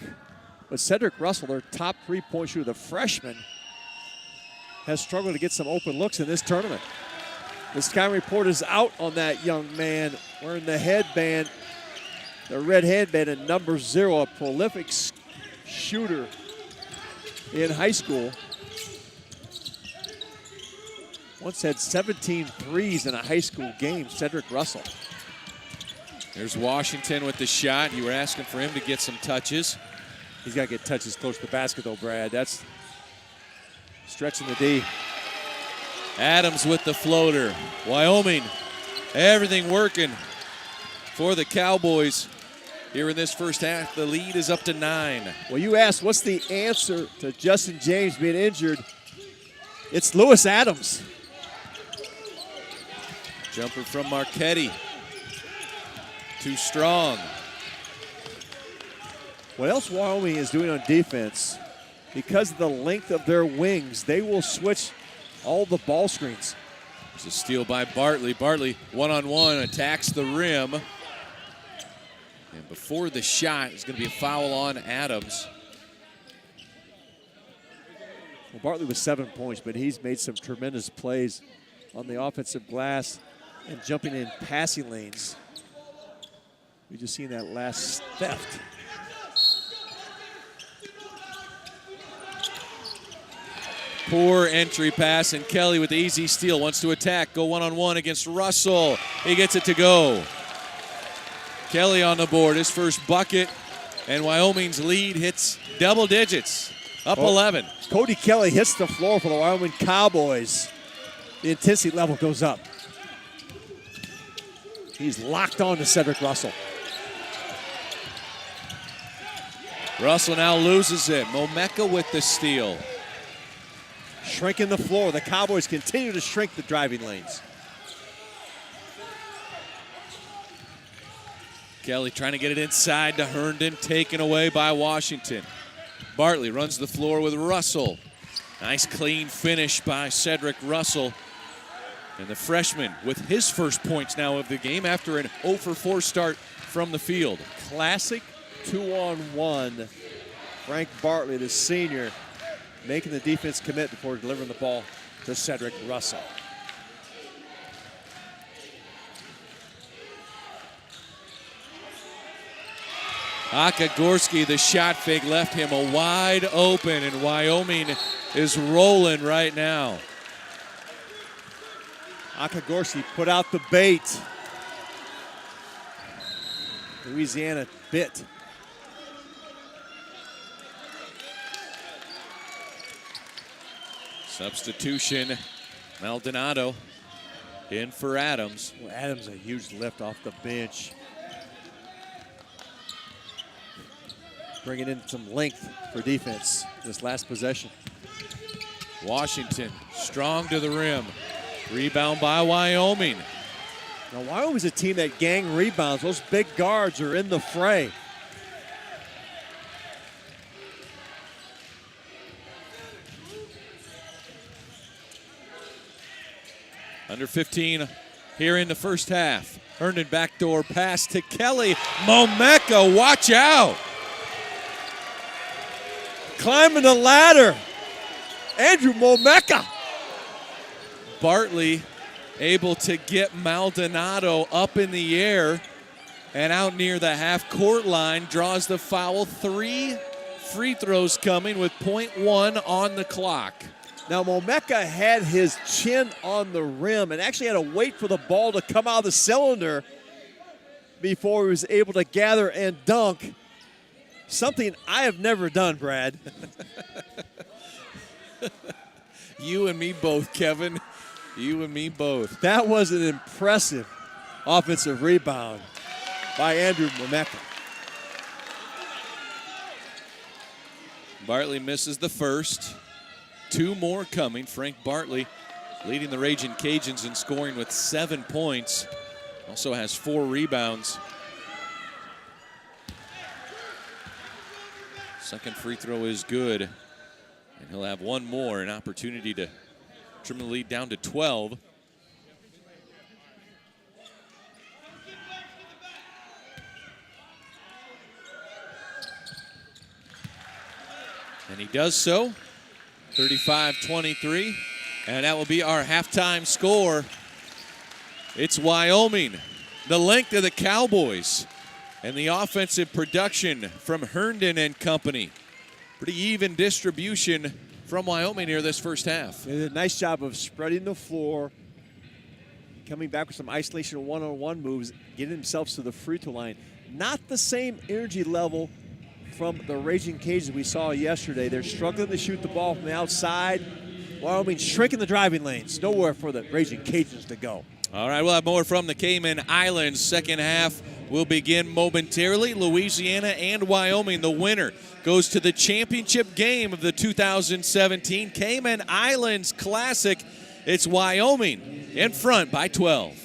But Cedric Russell, their top three-point shooter, the freshman, has struggled to get some open looks in this tournament. The Sky Report is out on that young man wearing the headband, the red headband, and number 0, a prolific shooter in high school. Once had 17 threes in a high school game, Cedric Russell. There's Washington with the shot. You were asking for him to get some touches. He's got to get touches close to the basket, though, Brad. That's stretching the D. Adams with the floater. Wyoming, everything working for the Cowboys. Here in this first half, the lead is up to 9. Well, you asked what's the answer to Justin James being injured. It's Lewis Adams. Jumper from Marchetti. Too strong. What else Wyoming is doing on defense, because of the length of their wings, they will switch all the ball screens. There's a steal by Bartley. Bartley, one-on-one, attacks the rim. And before the shot, it's going to be a foul on Adams. Well, Bartley was 7 points, but he's made some tremendous plays on the offensive glass and jumping in passing lanes. We just seen that last theft. Poor entry pass, and Kelly with the easy steal. Wants to attack, go one-on-one against Russell. He gets it to go. Kelly on the board, his first bucket, and Wyoming's lead hits double digits, up 11. Cody Kelly hits the floor for the Wyoming Cowboys. The intensity level goes up. He's locked on to Cedric Russell. Russell now loses it. Momeka with the steal. Shrinking the floor. The Cowboys continue to shrink the driving lanes. Kelly trying to get it inside to Herndon, taken away by Washington. Bartley runs the floor with Russell. Nice clean finish by Cedric Russell. And the freshman with his first points now of the game after an 0 for 4 start from the field. Classic 2-on-1. Frank Bartley, the senior, making the defense commit before delivering the ball to Cedric Russell. GORSKI, the shot fake left him a wide open, and Wyoming is rolling right now. GORSKI put out the bait. Louisiana bit. Substitution, Maldonado in for Adams. Well, Adams a huge lift off the bench. Bringing in some length for defense this last possession. Washington strong to the rim. Rebound by Wyoming. Now Wyoming's a team that gang rebounds. Those big guards are in the fray. Under 15 here in the first half. Herndon backdoor pass to Kelly. Momeka, watch out. Climbing the ladder. Andrew Momeka. Bartley able to get Maldonado up in the air and out near the half-court line. Draws the foul. 3 free throws coming with .1 on the clock. Now Momeka had his chin on the rim and actually had to wait for the ball to come out of the cylinder before he was able to gather and dunk. Something I have never done, Brad. You and me both, Kevin. You and me both. That was an impressive offensive rebound by Andrew Momeka. Bartley misses the first. 2 more coming. Frank Bartley leading the Ragin' Cajuns in scoring with 7 points. Also has 4 rebounds. Second free throw is good. And he'll have 1 more, an opportunity to trim the lead down to 12. And he does so. 35-23. And that will be our halftime score. It's Wyoming. The length of the Cowboys. And the offensive production from Herndon and company. Pretty even distribution from Wyoming here this first half. They did a nice job of spreading the floor, coming back with some isolation one-on-one moves, getting themselves to the free throw line. Not the same energy level from the Raging Cajuns we saw yesterday. They're struggling to shoot the ball from the outside. Wyoming shrinking the driving lanes. Nowhere for the Raging Cajuns to go. All right, we'll have more from the Cayman Islands. Second half will begin momentarily. Louisiana and Wyoming, the winner, goes to the championship game of the 2017 Cayman Islands Classic. It's Wyoming in front by 12.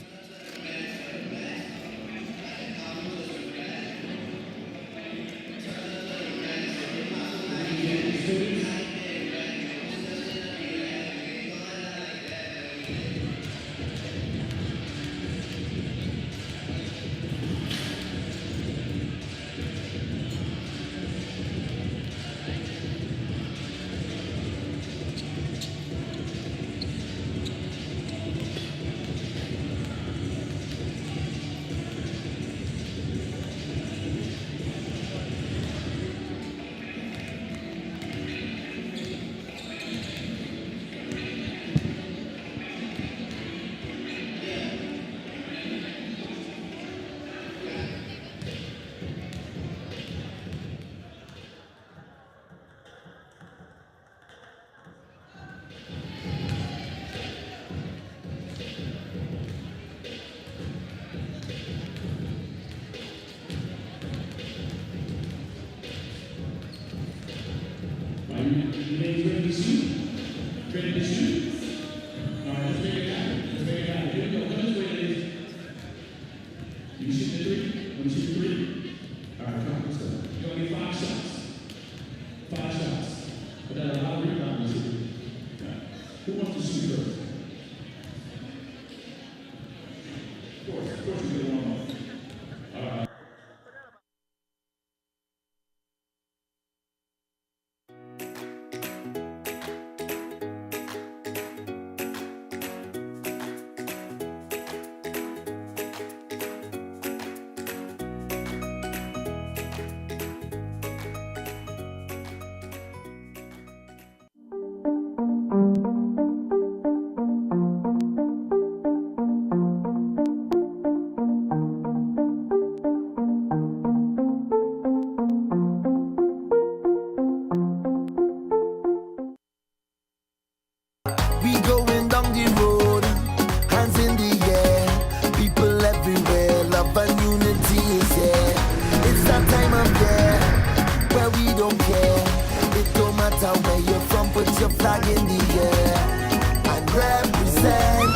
We going down the road, hands in the air. People everywhere, love and unity is here. It's that time of year where we don't care. It don't matter where you're from, put your flag in the air and represent.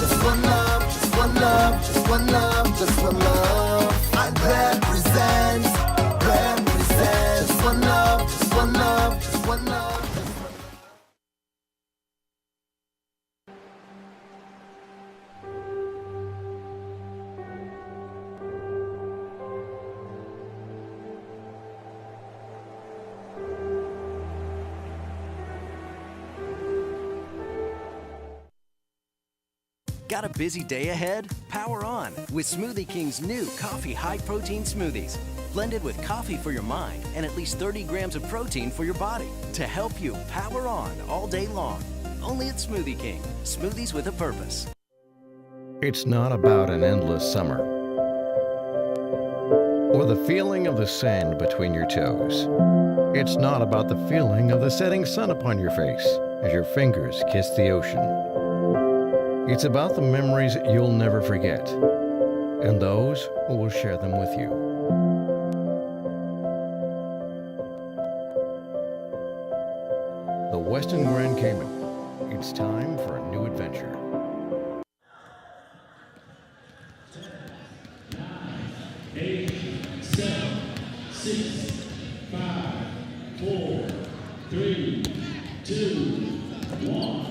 Just one love, just one love, just one love, just one love. And represent. Just one love, just one love, just one love. Got a busy day ahead? Power on with Smoothie King's new coffee high-protein smoothies. Blended with coffee for your mind and at least 30 grams of protein for your body to help you power on all day long. Only at Smoothie King. Smoothies with a purpose. It's not about an endless summer or the feeling of the sand between your toes. It's not about the feeling of the setting sun upon your face as your fingers kiss the ocean. It's about the memories you'll never forget, and those who will share them with you. The Westin Grand Cayman. It's time for a new adventure. 8, 7, 6, 5, 4, 3, 2, 1.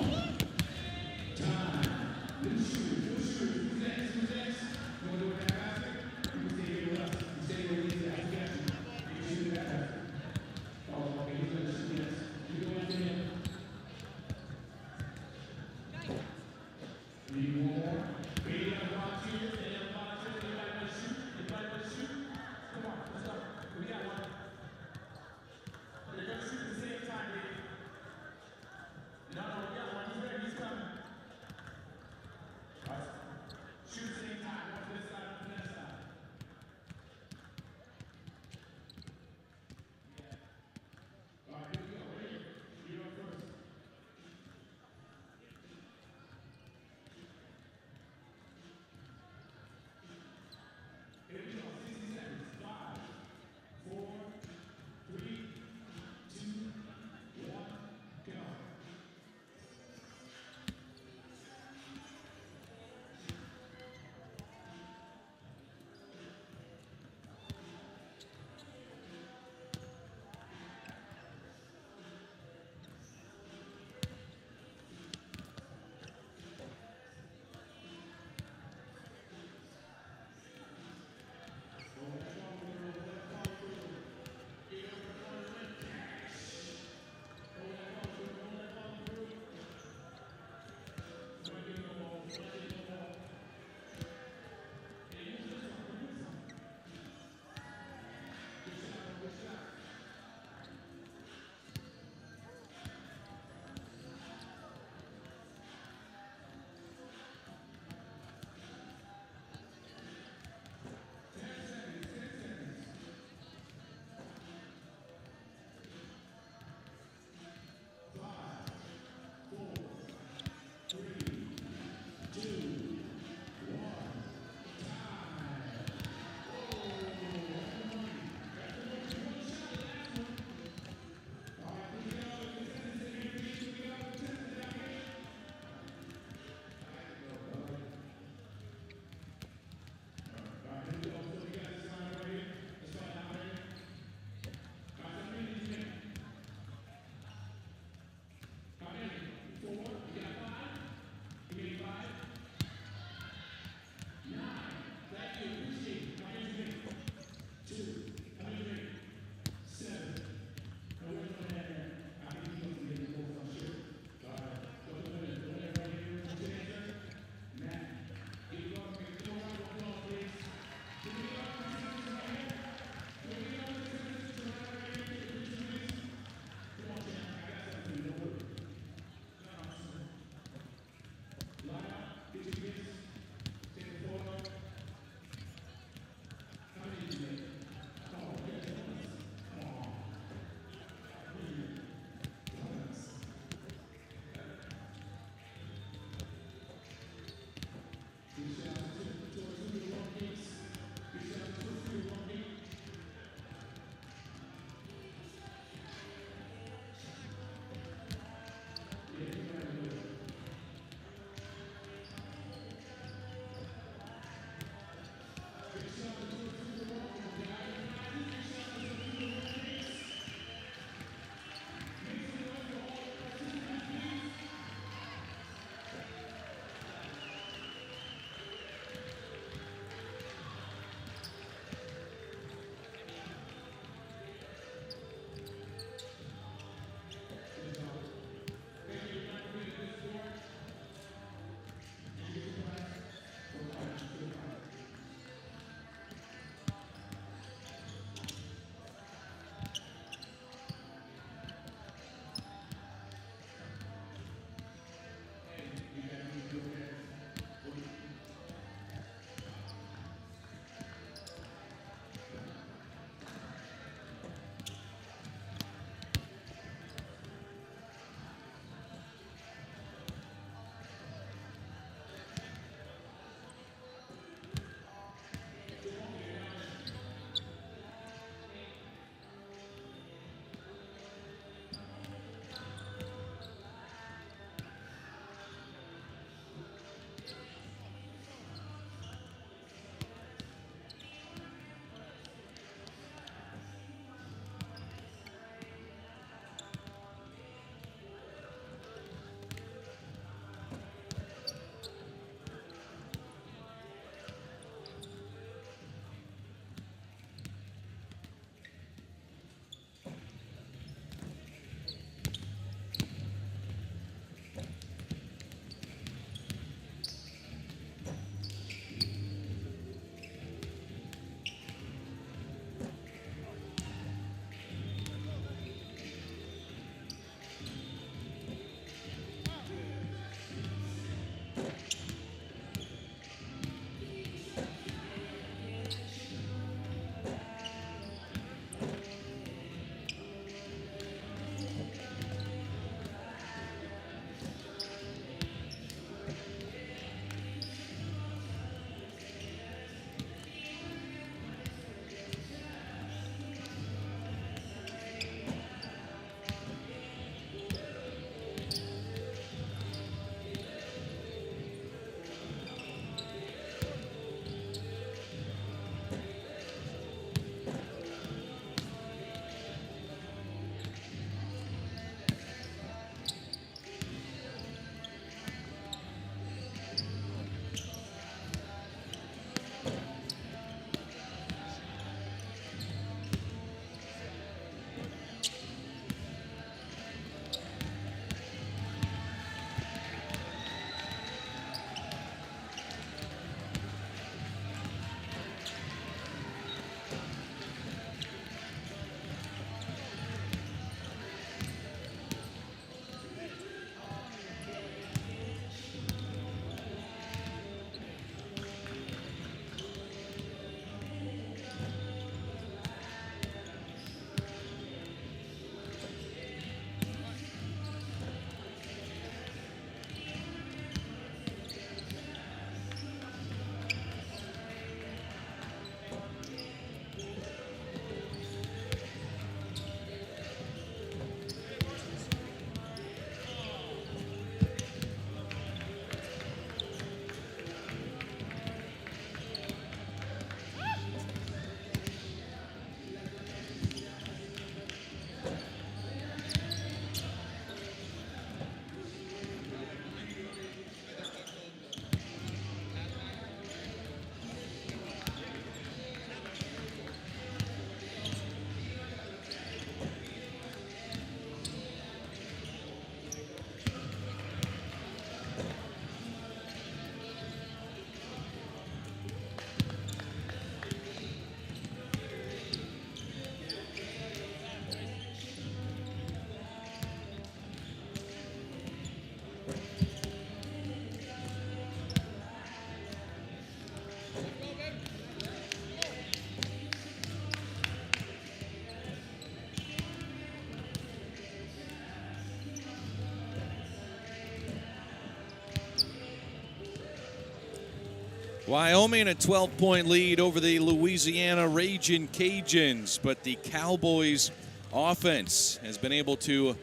Wyoming a 12-point lead over the Louisiana Ragin' Cajuns, but the Cowboys offense has been able to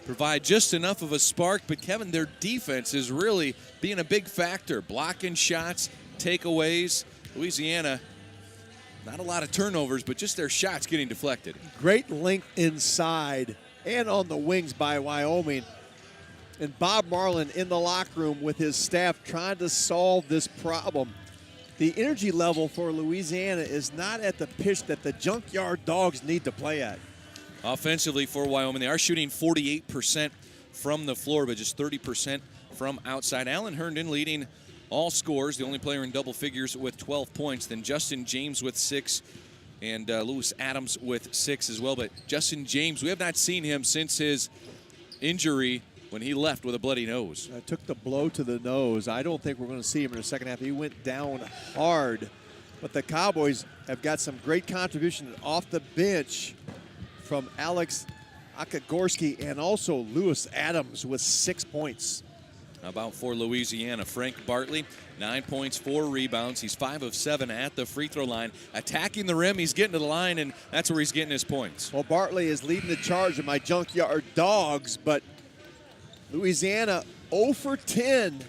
provide just enough of a spark. But Kevin, their defense is really being a big factor, blocking shots, takeaways. Louisiana, not a lot of turnovers, but just their shots getting deflected. Great length inside and on the wings by Wyoming. And Bob Marlin in the locker room with his staff trying to solve this problem. The energy level for Louisiana is not at the pitch that the Junkyard Dogs need to play at. Offensively for Wyoming, they are shooting 48% from the floor, but just 30% from outside. Alan Herndon leading all scores, the only player in double figures with 12 points. Then Justin James with 6 and Lewis Adams with 6 as well. But Justin James, we have not seen him since his injury when he left with a bloody nose. Took the blow to the nose. I don't think we're going to see him in the second half. He went down hard. But the Cowboys have got some great contribution off the bench from Alex GORSKI and also Lewis Adams with 6 points. How about for Louisiana? Frank Bartley, 9 points, 4 rebounds. He's 5 of 7 at the free throw line. Attacking the rim, he's getting to the line, and that's where he's getting his points. Well, Bartley is leading the charge of my Junkyard Dogs, but Louisiana 0 for 10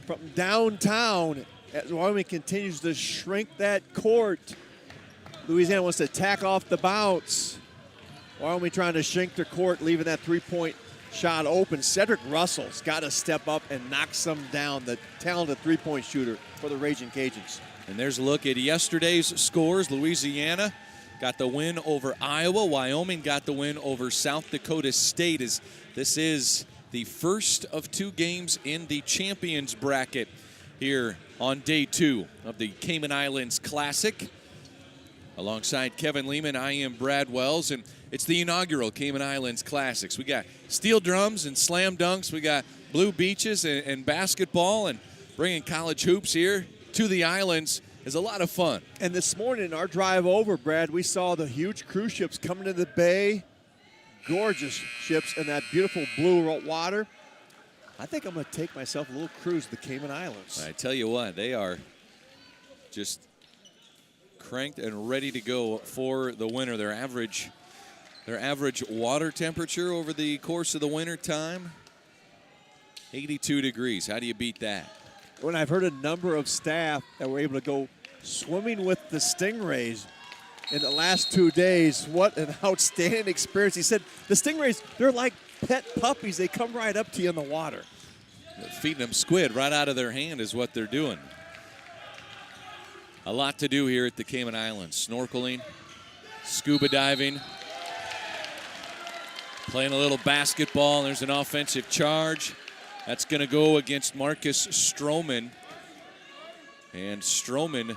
from downtown as Wyoming continues to shrink that court. Louisiana wants to attack off the bounce. Wyoming trying to shrink their court, leaving that three-point shot open. Cedric Russell's got to step up and knock some down, the talented three-point shooter for the Ragin' Cajuns. And there's a look at yesterday's scores. Louisiana got the win over Iowa. Wyoming got the win over South Dakota State. As this is the first of 2 games in the champions bracket here on day 2 of the Cayman Islands Classic. Alongside Kevin Lehman, I am Brad Wells, and it's the inaugural Cayman Islands Classics. We got steel drums and slam dunks. We got blue beaches and basketball, and bringing college hoops here to the islands is a lot of fun. And this morning, in our drive over, Brad, we saw the huge cruise ships coming to the bay. Gorgeous ships in that beautiful blue water. I think I'm going to take myself a little cruise to the Cayman Islands. I tell you what, they are just cranked and ready to go for the winter. Their average water temperature over the course of the winter time, 82 degrees. How do you beat that? When I've heard a number of staff that were able to go swimming with the Stingrays in the last 2 days, what an outstanding experience. He said the Stingrays, they're like pet puppies. They come right up to you in the water. They're feeding them squid right out of their hand is what they're doing. A lot to do here at the Cayman Islands. Snorkeling, scuba diving, playing a little basketball. There's an offensive charge. That's going to go against Marcus Stroman. And Stroman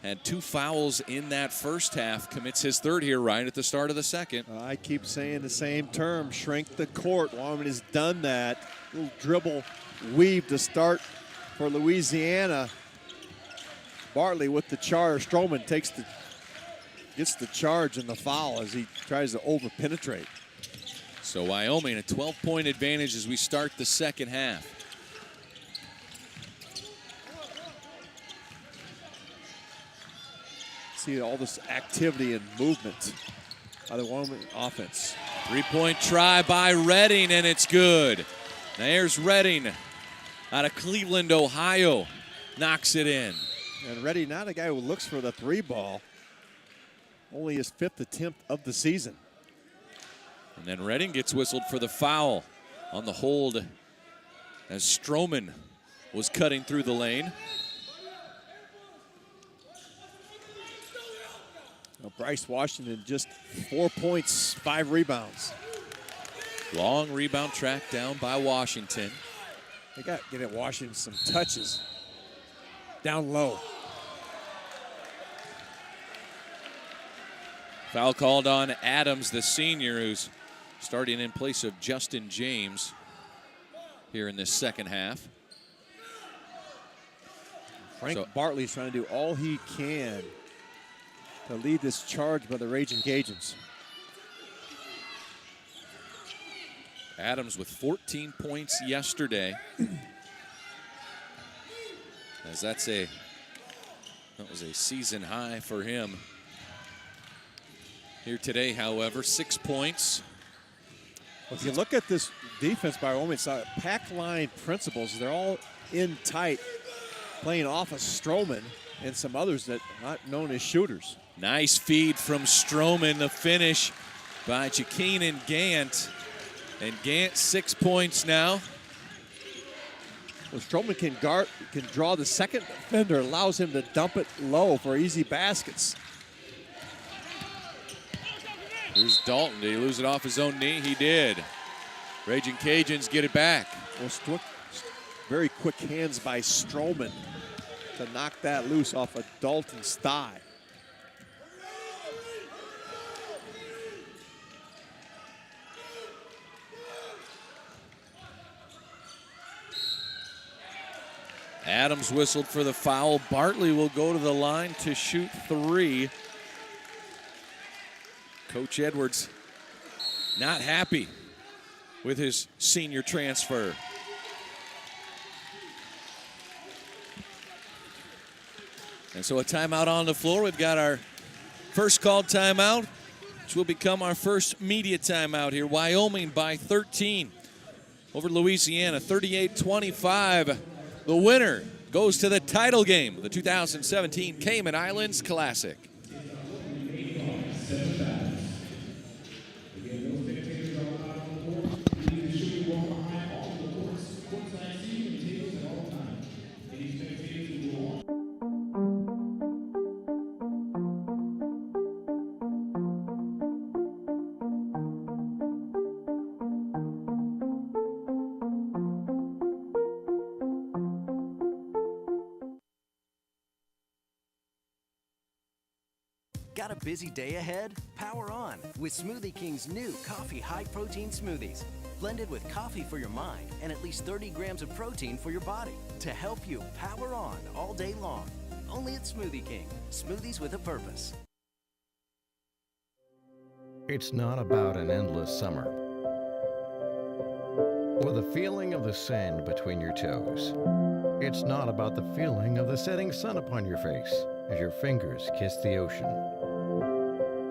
had 2 fouls in that first half. Commits his 3rd here right at the start of the second. I keep saying the same term, shrink the court. Wyoming has done that. Little dribble weave to start for Louisiana. Bartley with the charge. Stroman gets the charge and the foul as he tries to over-penetrate. So Wyoming a 12-point advantage as we start the second half. See all this activity and movement by the Wyoming offense. 3-point try by Redding, and it's good. There's Redding out of Cleveland, Ohio. Knocks it in. And Redding, not a guy who looks for the 3 ball. Only his 5th attempt of the season. And then Redding gets whistled for the foul on the hold as Stroman was cutting through the lane. Well, Bryce Washington just 4 points, 5 rebounds. Long rebound track down by Washington. They got to get Washington some touches. Down low. Foul called on Adams, the senior, who's starting in place of Justin James here in this second half. Frank Bartley's trying to do all he can to lead this charge by the Raging Cajuns. Adams with 14 points yesterday. As that was a season high for him. Here today, however, 6 points. Well, if you look at this defense by Wyoming, it's pack line principles. They're all in tight, playing off of Stroman and some others that are not known as shooters. Nice feed from Stroman, the finish by Jaquin and Gant. And Gant 6 points now. Well, Stroman can draw the second defender, allows him to dump it low for easy baskets. Here's Dalton. Did he lose it off his own knee? He did. Raging Cajuns get it back. Well, very quick hands by Stroman to knock that loose off of Dalton's thigh. Adams whistled for the foul. Bartley will go to the line to shoot 3. Coach Edwards not happy with his senior transfer. And so a timeout on the floor. We've got our first called timeout, which will become our first media timeout here. Wyoming by 13 over Louisiana, 38-25. The winner goes to the title game of the 2017 Cayman Islands Classic. Got a busy day ahead? Power on with Smoothie King's new coffee high-protein smoothies. Blended with coffee for your mind and at least 30 grams of protein for your body to help you power on all day long. Only at Smoothie King. Smoothies with a purpose. It's not about an endless summer or the feeling of the sand between your toes. It's not about the feeling of the setting sun upon your face as your fingers kiss the ocean.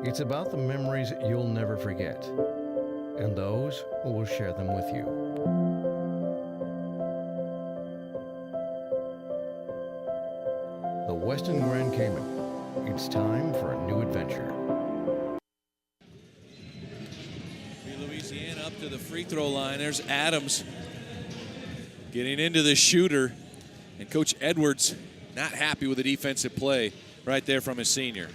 It's about the memories you'll never forget, and those who will share them with you. The Westin Grand Cayman. It's time for a new adventure. Louisiana up to the free throw line. There's Adams getting into the shooter. And Coach Edwards not happy with the defensive play right there from his senior.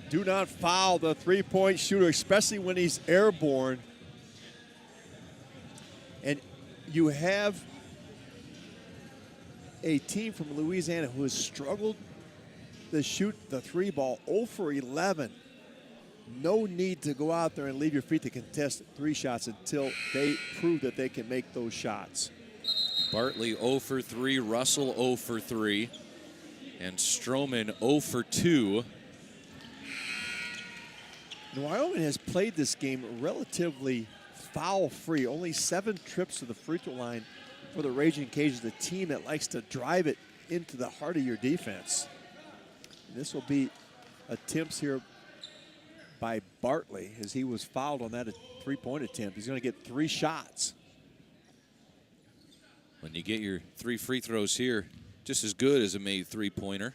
Do not foul the three-point shooter, especially when he's airborne. And you have a team from Louisiana who has struggled to shoot the three ball 0 for 11. No need to go out there and leave your feet to contest 3 shots until they prove that they can make those shots. Bartley 0 for 3, Russell 0 for 3, and Stroman 0 for 2. And Wyoming has played this game relatively foul-free. Only 7 trips to the free throw line for the Raging Cajuns, the team that likes to drive it into the heart of your defense. And this will be attempts here by Bartley as he was fouled on that three-point attempt. He's going to get 3 shots. When you get your 3 free throws here, just as good as a made three-pointer.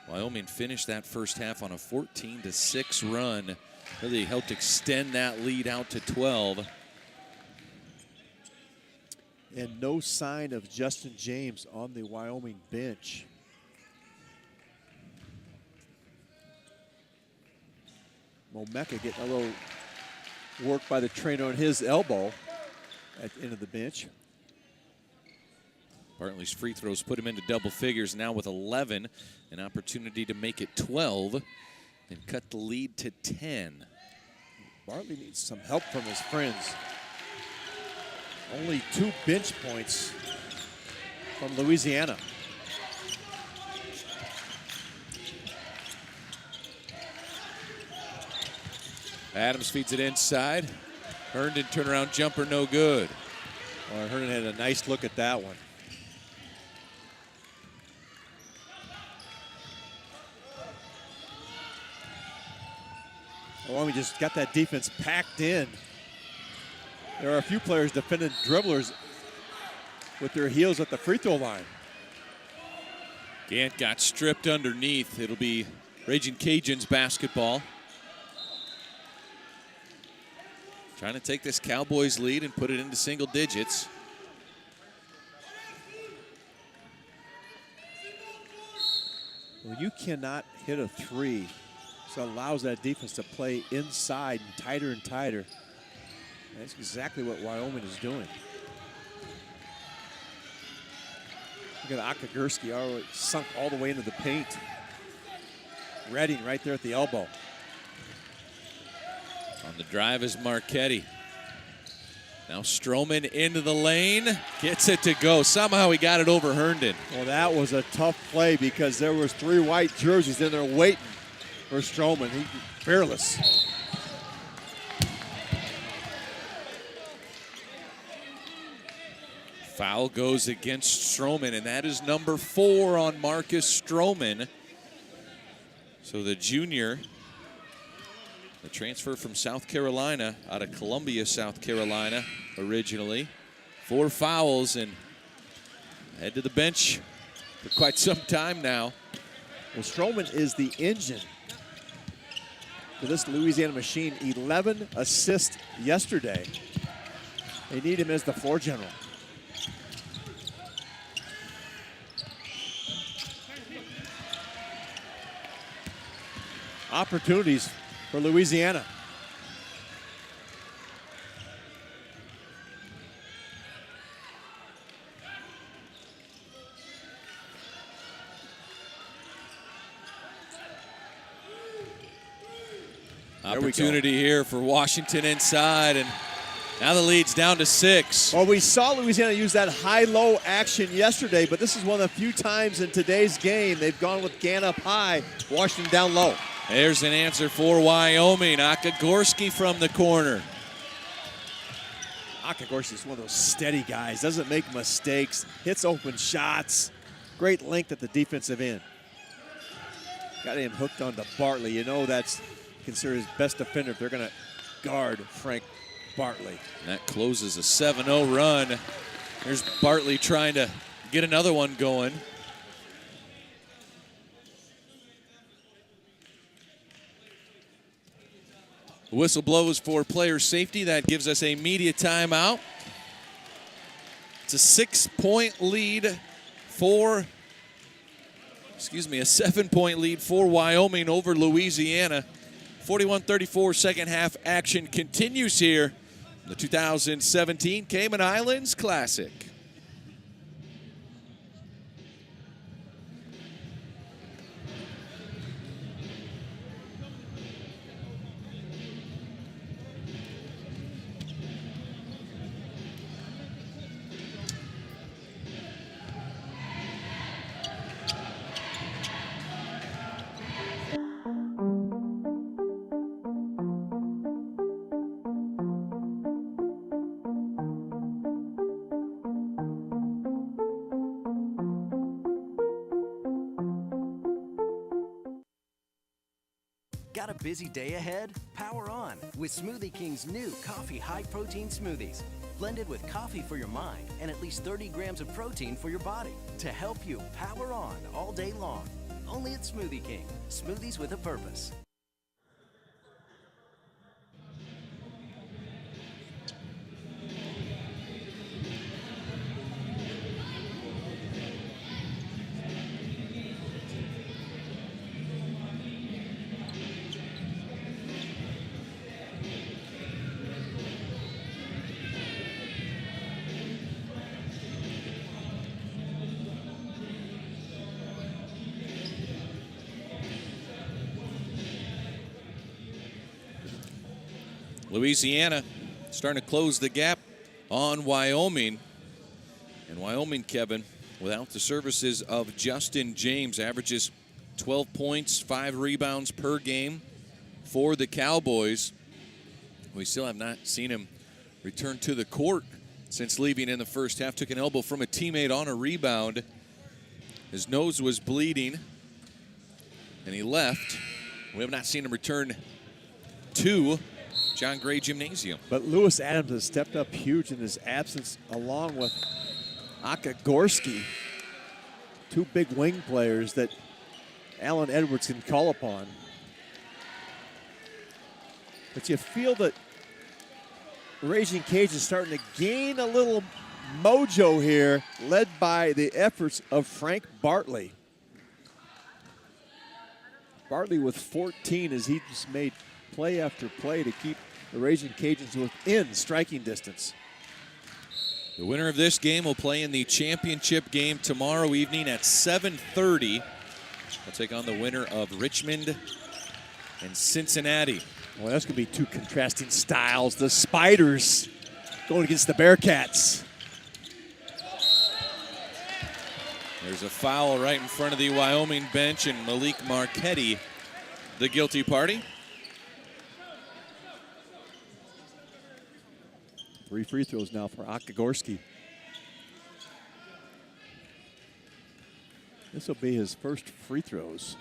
Wyoming finished that first half on a 14-6 run. Really helped extend that lead out to 12. And no sign of Justin James on the Wyoming bench. Momeka getting a little work by the trainer on his elbow at the end of the bench. Bartley's free throws put him into double figures. Now with 11, an opportunity to make it 12 and cut the lead to 10. Bartley needs some help from his friends. Only 2 bench points from Louisiana. Adams feeds it inside. Herndon turnaround jumper, no good. Well, Herndon had a nice look at that one. Wyoming just got that defense packed in. There are a few players defending dribblers with their heels at the free throw line. Gant got stripped underneath. It'll be Raging Cajuns basketball. Trying to take this Cowboys lead and put it into single digits. When you cannot hit a three, so it allows that defense to play inside and tighter. That's exactly what Wyoming is doing. Look at GORSKI already sunk all the way into the paint. Redding right there at the elbow. On the drive is Marchetti. Now Stroman into the lane, gets it to go. Somehow he got it over Herndon. Well, that was a tough play because there was 3 white jerseys in there waiting for Stroman. He fearless. Foul goes against Stroman, and that is number 4 on Marcus Stroman. So the junior, the transfer from South Carolina, out of Columbia, South Carolina, originally. 4 fouls and head to the bench for quite some time now. Well, Stroman is the engine for this Louisiana machine. 11 assists yesterday. They need him as the floor general. Opportunities for Louisiana. Opportunity here for Washington inside, and now the lead's down to 6. Well, we saw Louisiana use that high-low action yesterday, but this is one of the few times in today's game they've gone with Gant up high, Washington down low. There's an answer for Wyoming. GORSKI from the corner. GORSKI is one of those steady guys, doesn't make mistakes, hits open shots. Great length at the defensive end. Got him hooked onto Bartley. You know that's considered his best defender if they're going to guard Frank Bartley. And that closes a 7-0 run. There's Bartley trying to get another one going. The whistle blows for player safety. That gives us a media timeout. It's a 6-point lead for, a 7-point lead for Wyoming over Louisiana. 41-34 second half action continues here in the 2017 Cayman Islands Classic. Got a busy day ahead? Power on with Smoothie King's new coffee high-protein smoothies. Blended with coffee for your mind and at least 30 grams of protein for your body to help you power on all day long. Only at Smoothie King. Smoothies with a purpose. Louisiana starting to close the gap on Wyoming. And Wyoming, Kevin, without the services of Justin James, averages 12 points, 5 rebounds per game for the Cowboys. We still have not seen him return to the court since leaving in the first half. Took an elbow from a teammate on a rebound. His nose was bleeding, and he left. We have not seen him return to John Gray Gymnasium. But Lewis Adams has stepped up huge in his absence, along with GORSKI, 2 big wing players that Alan Edwards can call upon. But you feel that Raging Cage is starting to gain a little mojo here, led by the efforts of Frank Bartley. Bartley with 14 as he just made play after play to keep the Raging Cajuns within striking distance. The winner of this game will play in the championship game tomorrow evening at 7:30. We'll take on the winner of Richmond and Cincinnati. Well, that's going to be 2 contrasting styles. The Spiders going against the Bearcats. There's a foul right in front of the Wyoming bench, and Malik Marchetti, the guilty party. 3 free throws now for GORSKI. This will be his first free throws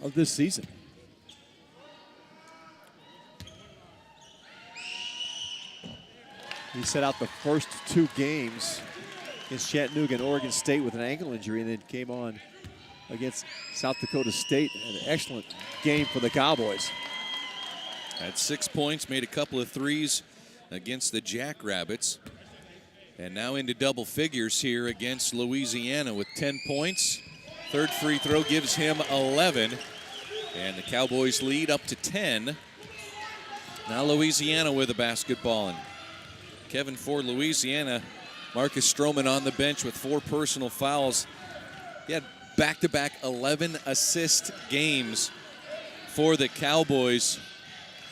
of this season. He set out the first 2 games against Chattanooga and Oregon State with an ankle injury, and then came on against South Dakota State. An excellent game for the Cowboys. Had 6 points, made a couple of threes against the Jackrabbits. And now into double figures here against Louisiana with 10 points. 3rd free throw gives him 11. And the Cowboys lead up to 10. Now Louisiana with a basketball. And Kevin, for Louisiana, Marcus Stroman on the bench with 4 personal fouls. He had back-to-back 11 assist games for the Cowboys.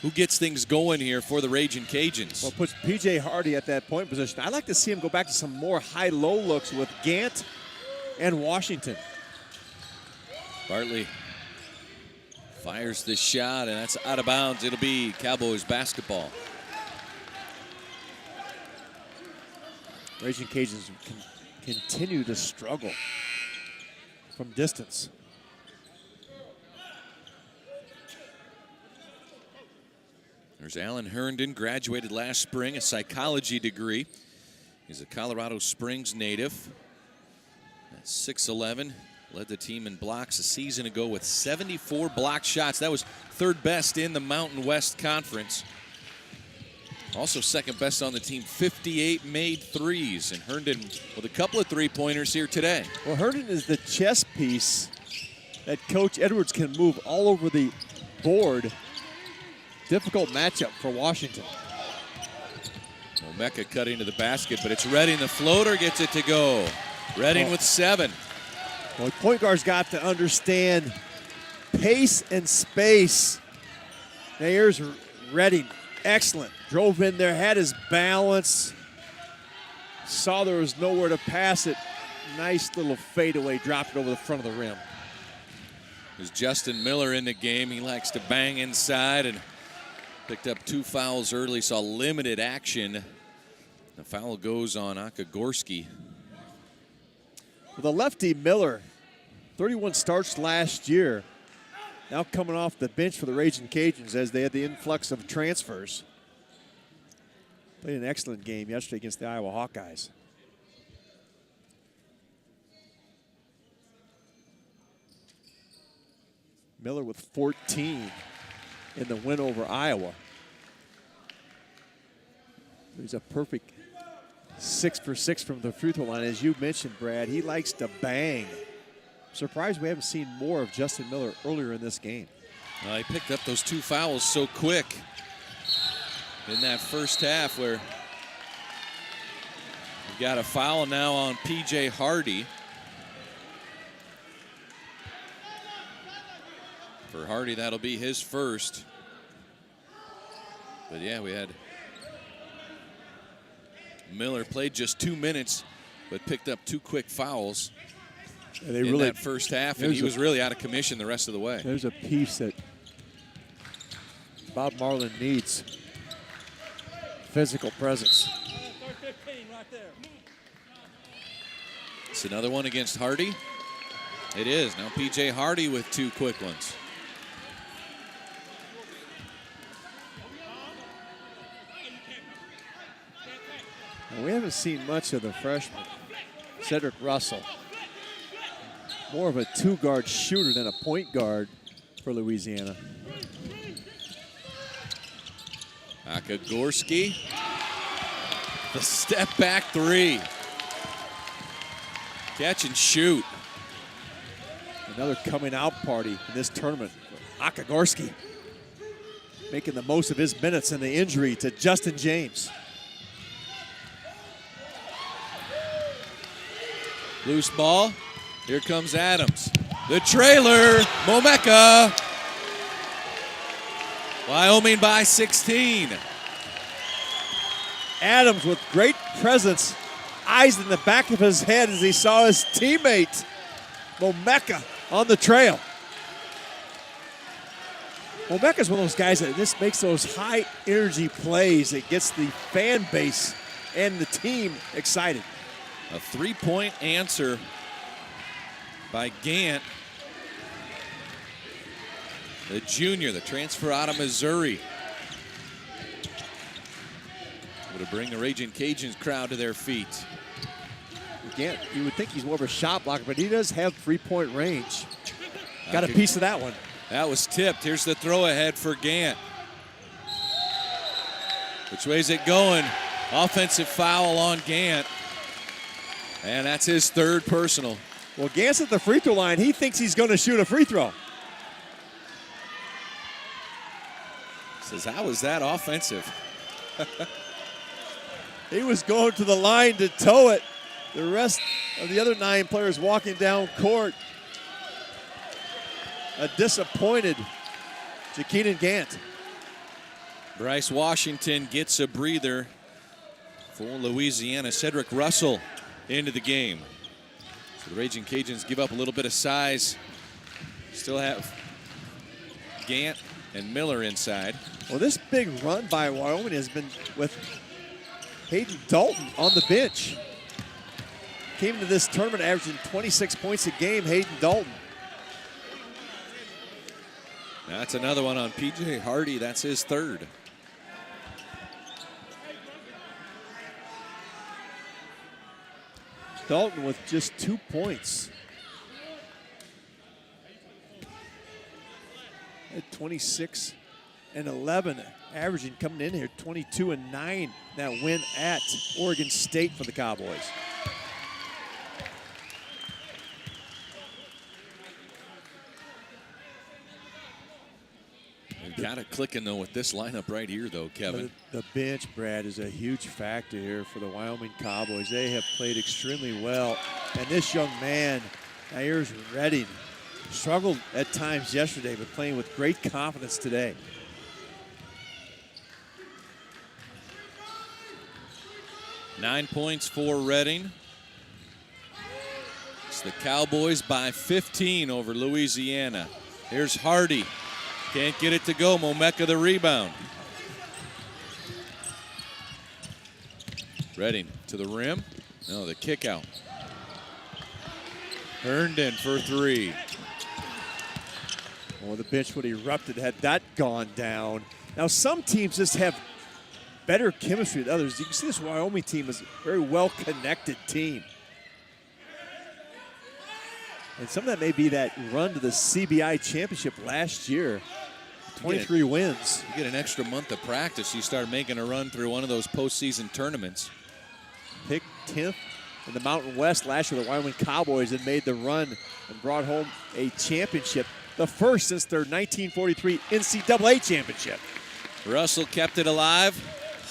Who gets things going here for the Raging Cajuns? Well, puts P.J. Hardy at that point position. I'd like to see him go back to some more high-low looks with Gant and Washington. Bartley fires the shot, and that's out of bounds. It'll be Cowboys basketball. Raging Cajuns continue to struggle from distance. There's Alan Herndon, graduated last spring, a psychology degree. He's a Colorado Springs native. At 6'11", led the team in blocks a season ago with 74 block shots. That was 3rd best in the Mountain West Conference. Also 2nd best on the team, 58 made threes. And Herndon with a couple of 3-pointers here today. Well, Herndon is the chess piece that Coach Edwards can move all over the board. Difficult matchup for Washington. Well, Mecca cutting to the basket, but it's Redding. The floater gets it to go. Redding with 7. Well, point guard's got to understand pace and space. Now here's Redding. Excellent. Drove in there, had his balance. Saw there was nowhere to pass it. Nice little fadeaway, dropped it over the front of the rim. There's Justin Miller in the game. He likes to bang inside and picked up 2 fouls early, saw limited action. The foul goes on GORSKI. Well, the lefty Miller, 31 starts last year. Now coming off the bench for the Raging Cajuns as they had the influx of transfers. Played an excellent game yesterday against the Iowa Hawkeyes. Miller with 14 in the win over Iowa. He's a perfect 6 for 6 from the free throw line. As you mentioned, Brad, he likes to bang. Surprised we haven't seen more of Justin Miller earlier in this game. He picked up those 2 fouls so quick in that first half, where we've got a foul now on P.J. Hardy. For Hardy, that'll be his first. But yeah, we had Miller played just 2 minutes, but picked up 2 quick fouls And they in really, that first half, and he was really out of commission the rest of the way. there's a piece that Bob Marlin needs. Physical presence. It's another one against Hardy. It is. Now P.J. Hardy with 2 quick ones. And we haven't seen much of the freshman, Cedric Russell. More of a 2-guard shooter than a point guard for Louisiana. GORSKI. The step back 3. Catch and shoot. Another coming out party in this tournament. GORSKI making the most of his minutes and the injury to Justin James. Loose ball. Here comes Adams. The trailer. Momeka. Wyoming by 16. Adams with great presence. Eyes in the back of his head as he saw his teammate, Momeka, on the trail. Momeka's one of those guys that just makes those high energy plays that gets the fan base and the team excited. A 3-point answer by Gant. The junior, the transfer out of Missouri. Able to bring the Raging Cajuns crowd to their feet. Gant, you would think he's more of a shot blocker, but he does have 3-point range. Got a piece of that one. That was tipped. Here's the throw ahead for Gant. Which way's it going? Offensive foul on Gant. And that's his 3rd personal. Well, Gant's at the free throw line. He thinks he's going to shoot a free throw. Says, how is that offensive? He was going to the line to tow it. The rest of the other 9 players walking down court. A disappointed Jakeenan Gant. Bryce Washington gets a breather for Louisiana. Cedric Russell into the game. So the Raging Cajuns give up a little bit of size. Still have Gant and Miller inside. Well, this big run by Wyoming has been with Hayden Dalton on the bench. Came into this tournament averaging 26 points a game, Hayden Dalton. That's another one on P.J. Hardy. That's his 3rd. Dalton with just 2 points. At 26 and 11, averaging coming in here 22 and 9. That win at Oregon State for the Cowboys. Got it clicking, though, with this lineup right here, though, Kevin. The bench, Brad, is a huge factor here for the Wyoming Cowboys. They have played extremely well. And this young man, Nair's Redding, struggled at times yesterday, but playing with great confidence today. Nine points for Redding. It's the Cowboys by 15 over Louisiana. Here's Hardy. Can't get it to go. Momeka the rebound. Redding to the rim. No, the kick out. Herndon for 3. Well, the bench would have erupted had that gone down. Now, some teams just have better chemistry than others. You can see this Wyoming team is a very well-connected team. And some of that may be that run to the CBI championship last year. 23 wins. You get an extra month of practice, you start making a run through one of those postseason tournaments. Picked 10th in the Mountain West last year, the Wyoming Cowboys, and made the run and brought home a championship, the first since their 1943 NCAA championship. Russell kept it alive.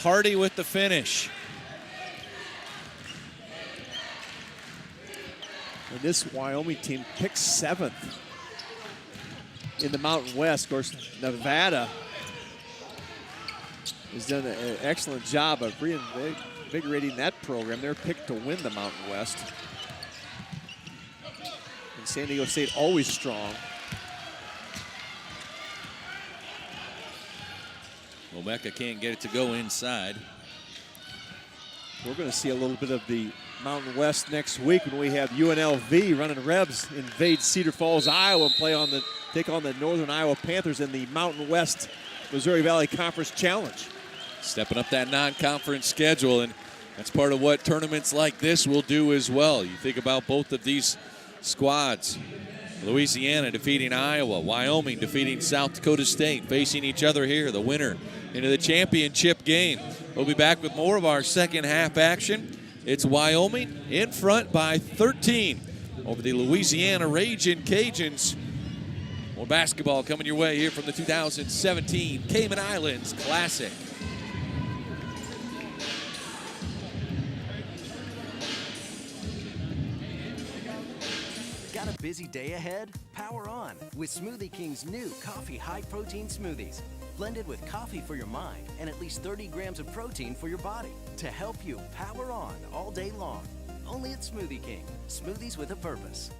Hardy with the finish. And this Wyoming team picked 7th in the Mountain West. Of course, Nevada has done an excellent job of reinvigorating that program. They're picked to win the Mountain West. And San Diego State always strong. Omeka can't get it to go inside. We're going to see a little bit of the Mountain West next week when we have UNLV running Rebs invade Cedar Falls, Iowa, and take on the Northern Iowa Panthers in the Mountain West Missouri Valley Conference Challenge. Stepping up that non-conference schedule, and that's part of what tournaments like this will do as well. You think about both of these squads. Louisiana defeating Iowa, Wyoming defeating South Dakota State, facing each other here, the winner into the championship game. We'll be back with more of our second half action. It's Wyoming in front by 13 over the Louisiana Ragin' Cajuns. More basketball coming your way here from the 2017 Cayman Islands Classic. Got a busy day ahead? Power on with Smoothie King's new coffee high-protein smoothies. Blended with coffee for your mind and at least 30 grams of protein for your body to help you power on all day long. Only at Smoothie King. Smoothies with a purpose.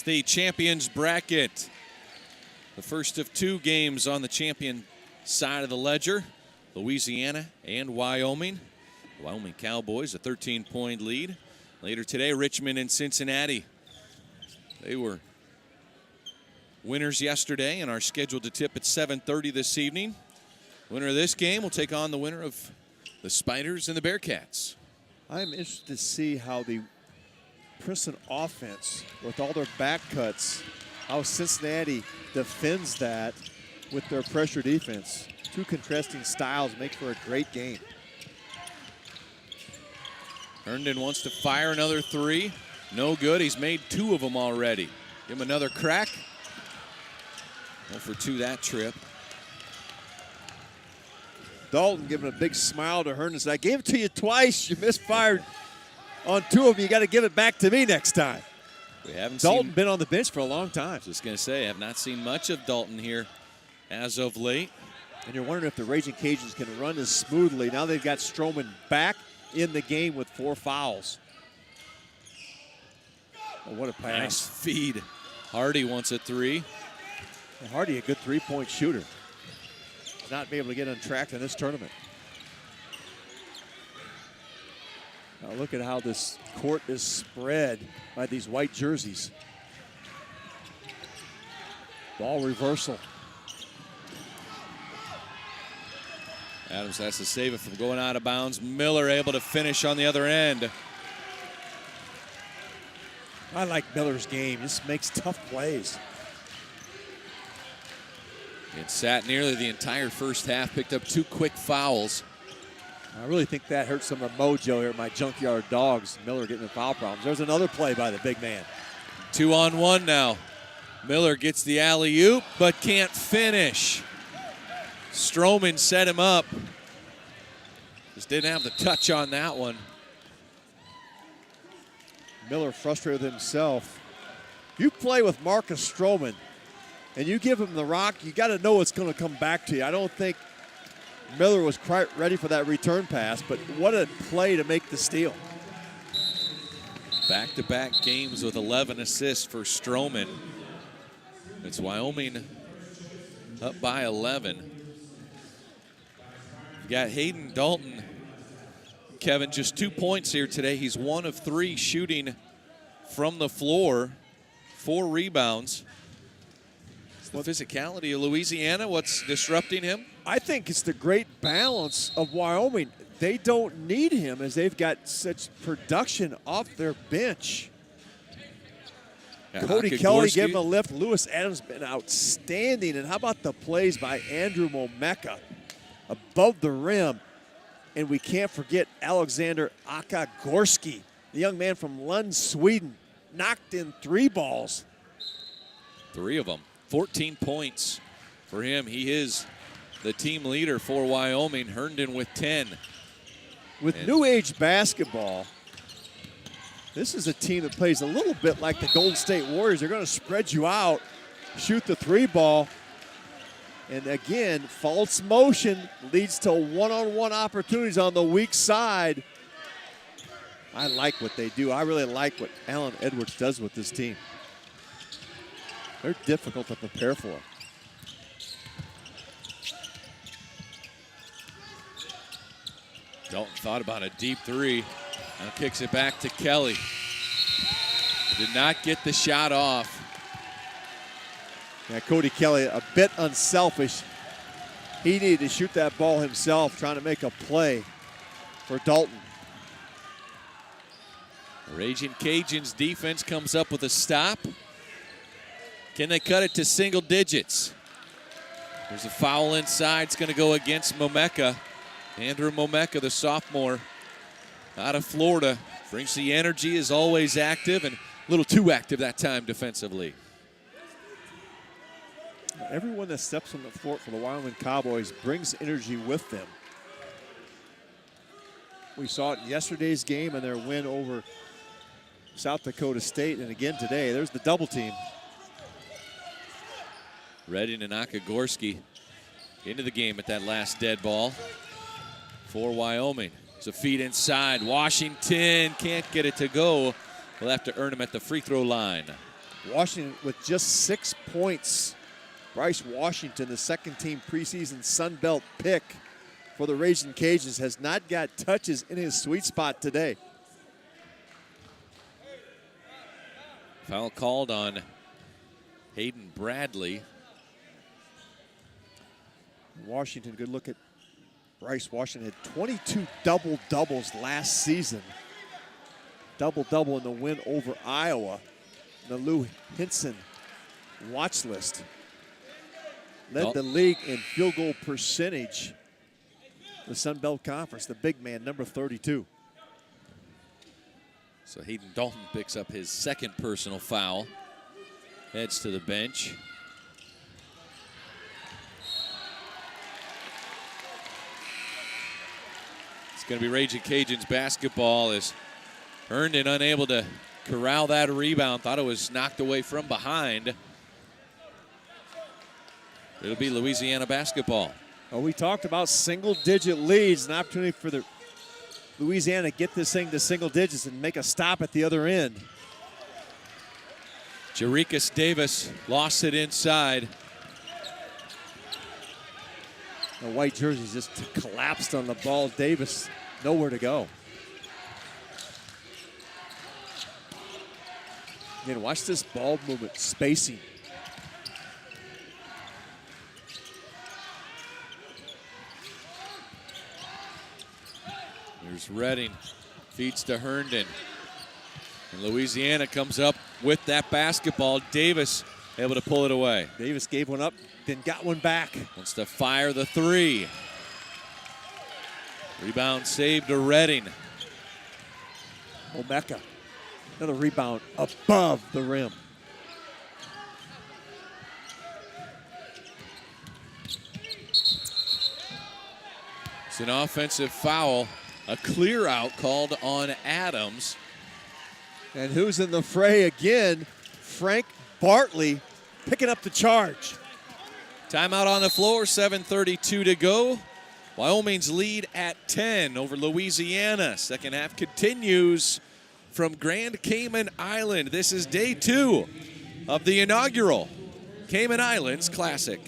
It's the champions bracket. The first of two games on the champion side of the ledger. Louisiana and Wyoming. The Wyoming Cowboys, a 13-point lead. Later today, Richmond and Cincinnati. They were winners yesterday and are scheduled to tip at 7:30 this evening. Winner of this game will take on the winner of the Spiders and the Bearcats. I'm interested to see how the Princeton offense, with all their back cuts, how Cincinnati defends that with their pressure defense. Two contrasting styles make for a great game. Herndon wants to fire another three. No good. He's made two of them already. Give him another crack. 0 for 2 that trip. Dalton giving a big smile to Herndon. Said, I gave it to you twice. You misfired on two of them. You got to give it back to me next time. We haven't Dalton been on the bench for a long time. Just going to say, I have not seen much of Dalton here as of late. And you're wondering if the Ragin' Cajuns can run as smoothly. Now they've got Stroman back in the game with 4 fouls. Oh, what a pass. Nice feed. Hardy wants a three. And Hardy, a good three-point shooter. Not be able to get on track in this tournament. Now look at how this court is spread by these white jerseys. Ball reversal. Adams has to save it from going out of bounds. Miller able to finish on the other end. I like Miller's game. Just makes tough plays. It sat nearly the entire first half, picked up 2 quick fouls. I really think that hurt some of the mojo here at my Junkyard Dogs. Miller getting in foul problems. There's another play by the big man. 2-on-1 now. Miller gets the alley-oop, but can't finish. Stroman set him up. Just didn't have the touch on that one. Miller frustrated himself. You play with Marcus Stroman and you give him the rock, you got to know it's going to come back to you. I don't think Miller was quite ready for that return pass, but what a play to make the steal. Back-to-back games with 11 assists for Stroman. It's Wyoming up by 11. You got Hayden Dalton. Kevin, just 2 points here today. He's 1 of 3 shooting from the floor. 4 rebounds. It's the physicality of Louisiana. What's disrupting him? I think it's the great balance of Wyoming. They don't need him as they've got such production off their bench. Yeah, Cody Kelly GORSKI. gave him a lift. Lewis Adams been outstanding. And how about the plays by Andrew Momeka above the rim? And we can't forget Alexander GORSKI, the young man from Lund, Sweden, knocked in 3 balls. 3 of them. 14 points for him. He is the team leader for Wyoming. Herndon with 10. With new age basketball, this is a team that plays a little bit like the Golden State Warriors. They're going to spread you out, shoot the 3 ball. And again, false motion leads to one-on-one opportunities on the weak side. I like what they do. I really like what Alan Edwards does with this team. They're difficult to prepare for. Dalton thought about a deep 3. Now kicks it back to Kelly. Did not get the shot off. Yeah, Cody Kelly, a bit unselfish. He needed to shoot that ball himself, trying to make a play for Dalton. Raging Cajuns defense comes up with a stop. Can they cut it to single digits? There's a foul inside. It's going to go against Momeka. Andrew Momeka, the sophomore out of Florida, brings the energy, is always active, and a little too active that time defensively. Everyone that steps on the floor for the Wyoming Cowboys brings energy with them. We saw it in yesterday's game and their win over South Dakota State, and again today. There's the double team. Redding and GORSKI into the game at that last dead ball for Wyoming. It's a feed inside. Washington can't get it to go. We'll have to earn him at the free throw line. Washington with just 6 points. Bryce Washington, the second team preseason Sun Belt pick for the Raging Cajuns, has not got touches in his sweet spot today. Foul called on Hayden Bradley. Washington, good look at Bryce Washington. Had 22 double-doubles last season. Double-double in the win over Iowa. The Lou Hinson watch list. Led the league in field goal percentage. The Sun Belt Conference, the big man, number 32. So Hayden Dalton picks up his second personal foul. Heads to the bench. It's going to be Raging Cajuns basketball as Herndon unable to corral that rebound. Thought it was knocked away from behind. It'll be Louisiana basketball. Well, we talked about single-digit leads, an opportunity for the Louisiana to get this thing to single digits and make a stop at the other end. Jarikus Davis lost it inside. The white jerseys just collapsed on the ball. Davis, nowhere to go. Again, watch this ball movement, spacing. Here's Redding, feeds to Herndon. And Louisiana comes up with that basketball. Davis able to pull it away. Davis gave one up, then got one back. Wants to fire the 3. Rebound saved to Redding. Momeka, another rebound above the rim. It's an offensive foul, a clear out called on Adams. And who's in the fray again? Frank Bartley picking up the charge. Timeout on the floor, 7:32 to go. Wyoming's lead at 10 over Louisiana. Second half continues from Grand Cayman Island. This is day 2 of the inaugural Cayman Islands Classic.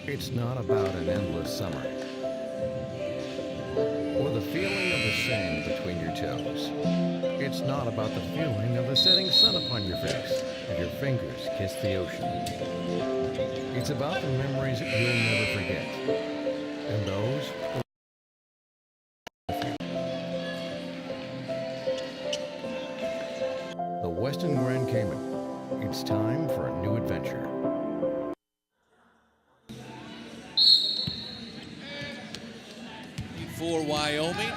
It's not about an endless summer or the feeling of the sand between your toes. It's not about the feeling of the setting sun upon your face as your fingers kiss the ocean. It's about the memories that you'll never forget, and those the Westin Grand Cayman. It's time for a new adventure. For Wyoming,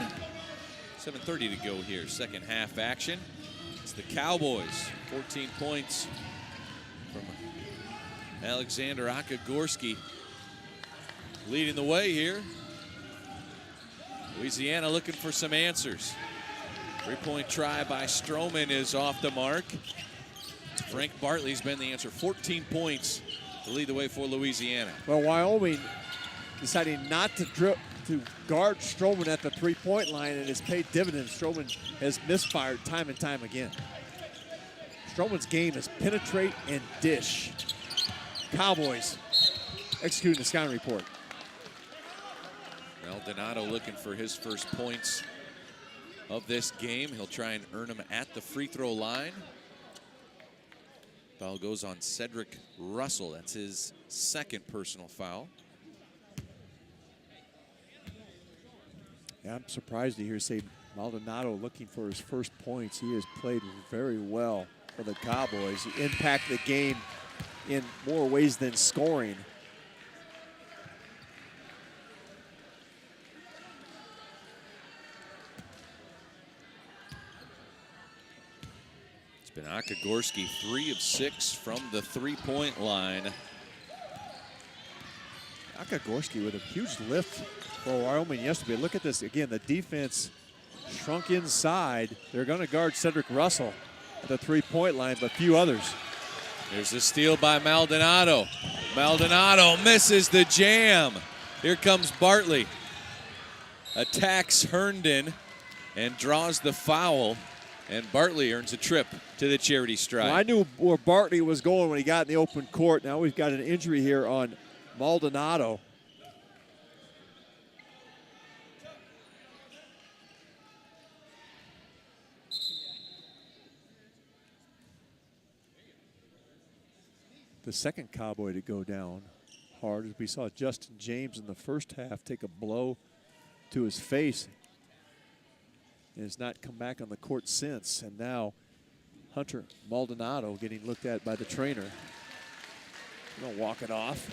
7:30 to go here, second half action. It's the Cowboys, 14 points from Alexander GORSKI leading the way here. Louisiana looking for some answers. 3-point try by Stroman is off the mark. Frank Bartley's been the answer, 14 points to lead the way for Louisiana. Well, Wyoming deciding not to guard Stroman at the 3-point line, and has paid dividends. Stroman has misfired time and time again. Stroman's game is penetrate and dish. Cowboys executing the scouting report. Maldonado looking for his first points of this game. He'll try and earn them at the free throw line. Foul goes on Cedric Russell. That's his second personal foul. Yeah, I'm surprised to hear say Maldonado looking for his first points. He has played very well for the Cowboys. He impacted the game in more ways than scoring. It's been GORSKI 3 of 6 from the 3-point line. GORSKI with a huge lift for Wyoming yesterday. Look at this again. The defense shrunk inside. They're going to guard Cedric Russell at the 3-point line, but few others. There's a steal by Maldonado. Maldonado misses the jam. Here comes Bartley. Attacks Herndon and draws the foul. And Bartley earns a trip to the charity stripe. Well, I knew where Bartley was going when he got in the open court. Now we've got an injury here on Maldonado. the second Cowboy to go down hard, as we saw Justin James in the first half take a blow to his face and has not come back on the court since. And now Hunter Maldonado getting looked at by the trainer. Gonna walk it off.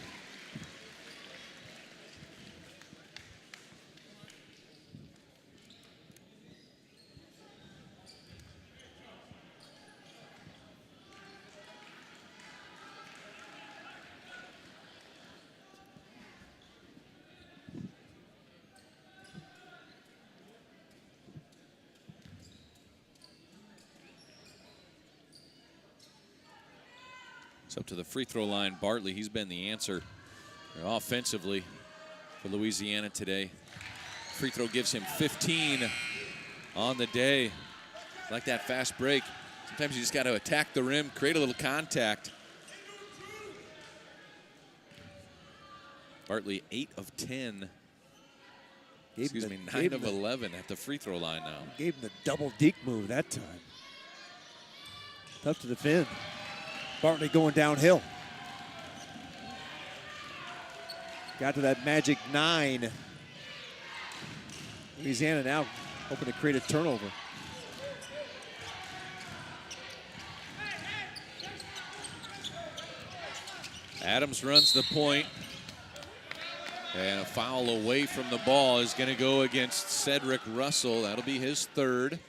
It's up to the free throw line. Bartley, he's been the answer offensively for Louisiana today. Free throw gives him 15 on the day. Like that fast break. Sometimes you just got to attack the rim, create a little contact. Bartley 8 of 10. Excuse me, 9 of 11 at the free throw line now. Gave him the double deke move that time. Tough to defend. Bartley going downhill. Got to that magic 9. Louisiana now hoping to create a turnover. Adams runs the point. And a foul away from the ball is going to go against Cedric Russell. That'll be his third.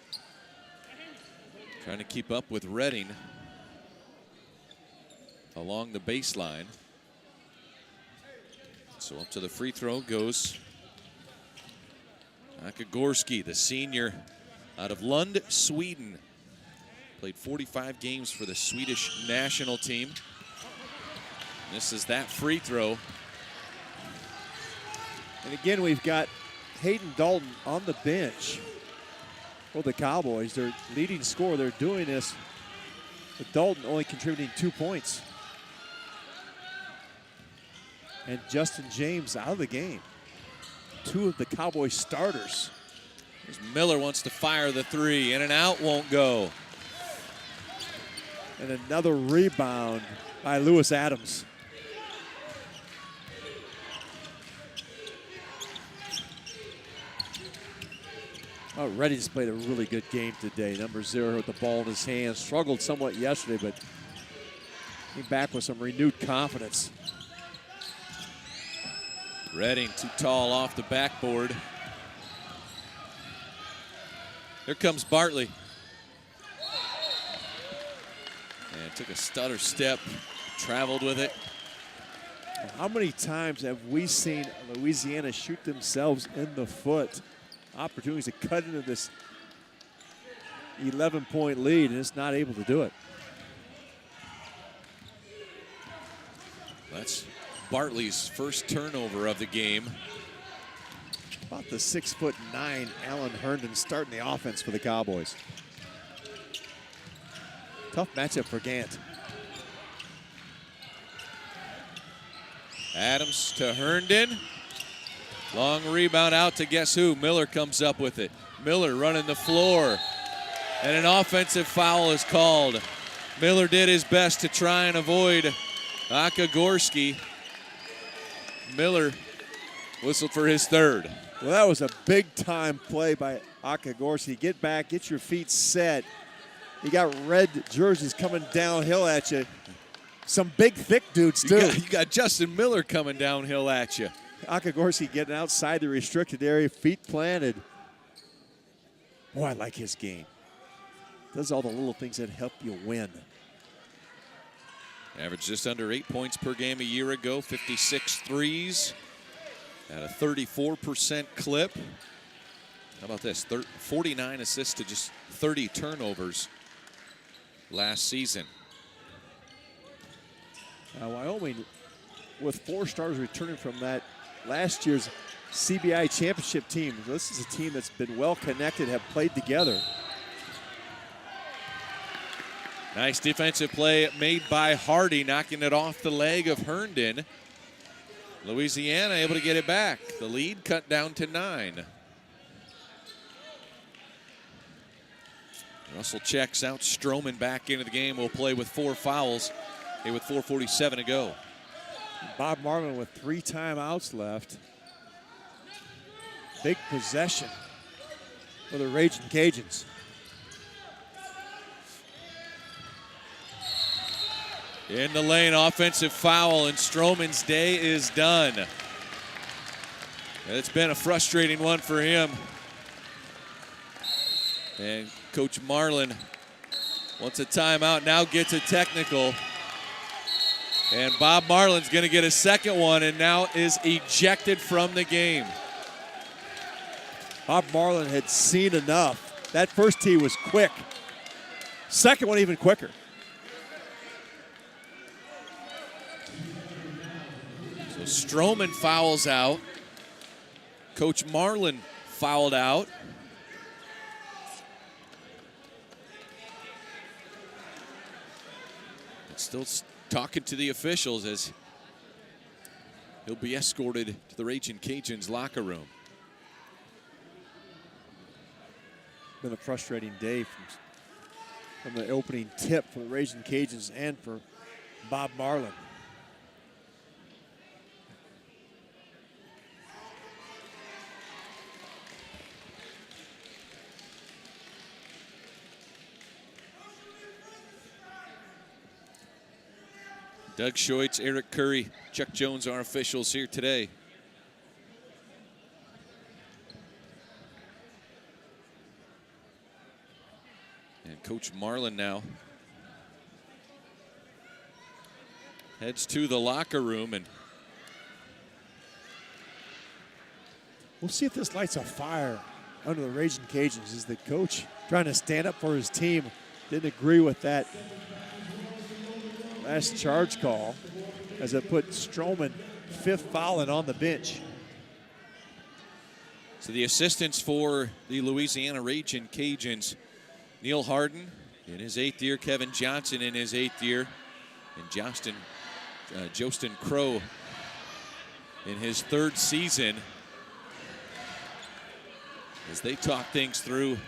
Trying to keep up with Redding along the baseline. So up to the free throw goes GORSKI, the senior out of Lund, Sweden. Played 45 games for the Swedish national team. This is that free throw. And again, we've got Hayden Dalton on the bench for the Cowboys. Their leading scorer. They're doing this with Dalton only contributing 2 points. And Justin James out of the game. 2 of the Cowboys starters. Miller wants to fire the three. In and out, won't go. And another rebound by Lewis Adams. Oh, Redding's played a really good game today. Number 0 with the ball in his hands. Struggled somewhat yesterday, but came back with some renewed confidence. Redding too tall off the backboard. Here comes Bartley. And took a stutter step, traveled with it. How many times have we seen Louisiana shoot themselves in the foot? Opportunities to cut into this 11-point lead, and it's not able to do it. That's Bartley's first turnover of the game. About the 6'9" Alan Herndon starting the offense for the Cowboys. Tough matchup for Gant. Adams to Herndon. Long rebound out to guess who? Miller comes up with it. Miller running the floor. And an offensive foul is called. Miller did his best to try and avoid GORSKI. Miller whistled for his third. Well, that was a big-time play by GORSKI. Get back, get your feet set. You got red jerseys coming downhill at you. Some big, thick dudes, too. You got Justin Miller coming downhill at you. GORSKI getting outside the restricted area, feet planted. Boy, I like his game. Does all the little things that help you win. Averaged just under 8 points per game a year ago, 56 threes at a 34% clip. How about this? 49 assists to just 30 turnovers last season. Wyoming, with 4 stars returning from that last year's CBI championship team. This is a team that's been well connected, have played together. Nice defensive play made by Hardy, knocking it off the leg of Herndon. Louisiana able to get it back. The lead cut down to 9. Russell checks out. Stroman back into the game. Will play with 4 fouls. here with 4:47 to go. Bob Marlin with 3 timeouts left. Big possession for the Raging Cajuns. In the lane, offensive foul, and Stroman's day is done. It's been a frustrating one for him. And Coach Marlin wants a timeout, now gets a technical. And Bob Marlin's going to get a second one and now is ejected from the game. Bob Marlin had seen enough. That first tee was quick. Second one even quicker. So Stroman fouls out. Coach Marlin fouled out. Still talking to the officials as he'll be escorted to the Raging Cajuns locker room. Been a frustrating day from the opening tip for the Raging Cajuns and for Bob Marlin. Doug Schoitz, Eric Curry, Chuck Jones, our officials here today. And Coach Marlin now heads to the locker room, and we'll see if this lights a fire under the Raging Cajuns. Is the coach trying to stand up for his team? Didn't agree with that last charge call as it put Stroman 5th fouling on the bench. So the assistants for the Louisiana Raging Cajuns, Neil Harden in his 8th year, Kevin Johnson in his 8th year, and Jostin Crow in his 3rd season as they talk things through.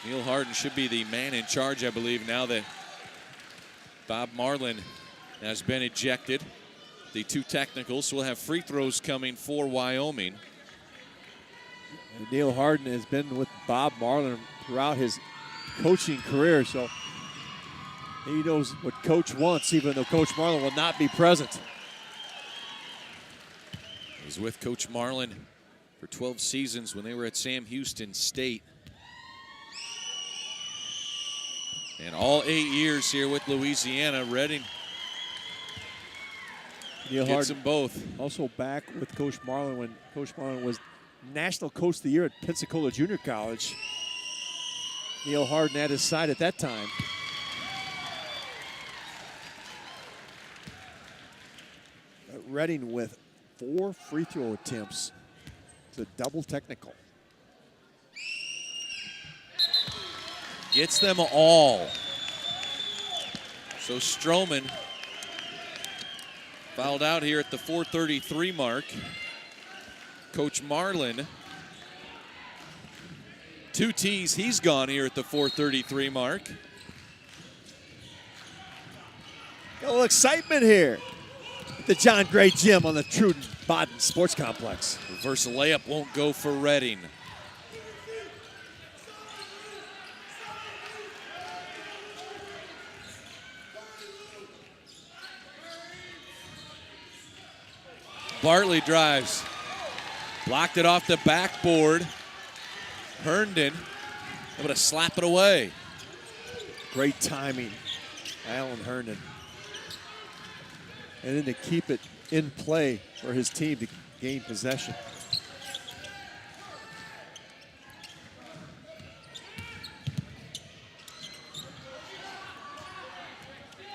Neil Harden should be the man in charge, I believe, now that Bob Marlin has been ejected. The 2 technicals, so we'll have free throws coming for Wyoming. And Neil Harden has been with Bob Marlin throughout his coaching career, so he knows what Coach wants, even though Coach Marlin will not be present. He's with Coach Marlin for 12 seasons when they were at Sam Houston State. And all 8 years here with Louisiana. Reading Neil gets Harden them both. Also back with Coach Marlin when Coach Marlin was National Coach of the Year at Pensacola Junior College. Neil Harden at his side at that time. Reading with 4 free throw attempts. It's a double technical. Gets them all. So Stroman fouled out here at the 4:33 mark. Coach Marlin, 2 tees, he's gone here at the 4:33 mark. Got a little excitement here at the John Gray Gym on the Truden Baden Sports Complex. Reverse layup won't go for Reading. Bartley drives. Blocked it off the backboard. Herndon able to slap it away. Great timing, Alan Herndon. And then to keep it in play for his team to gain possession.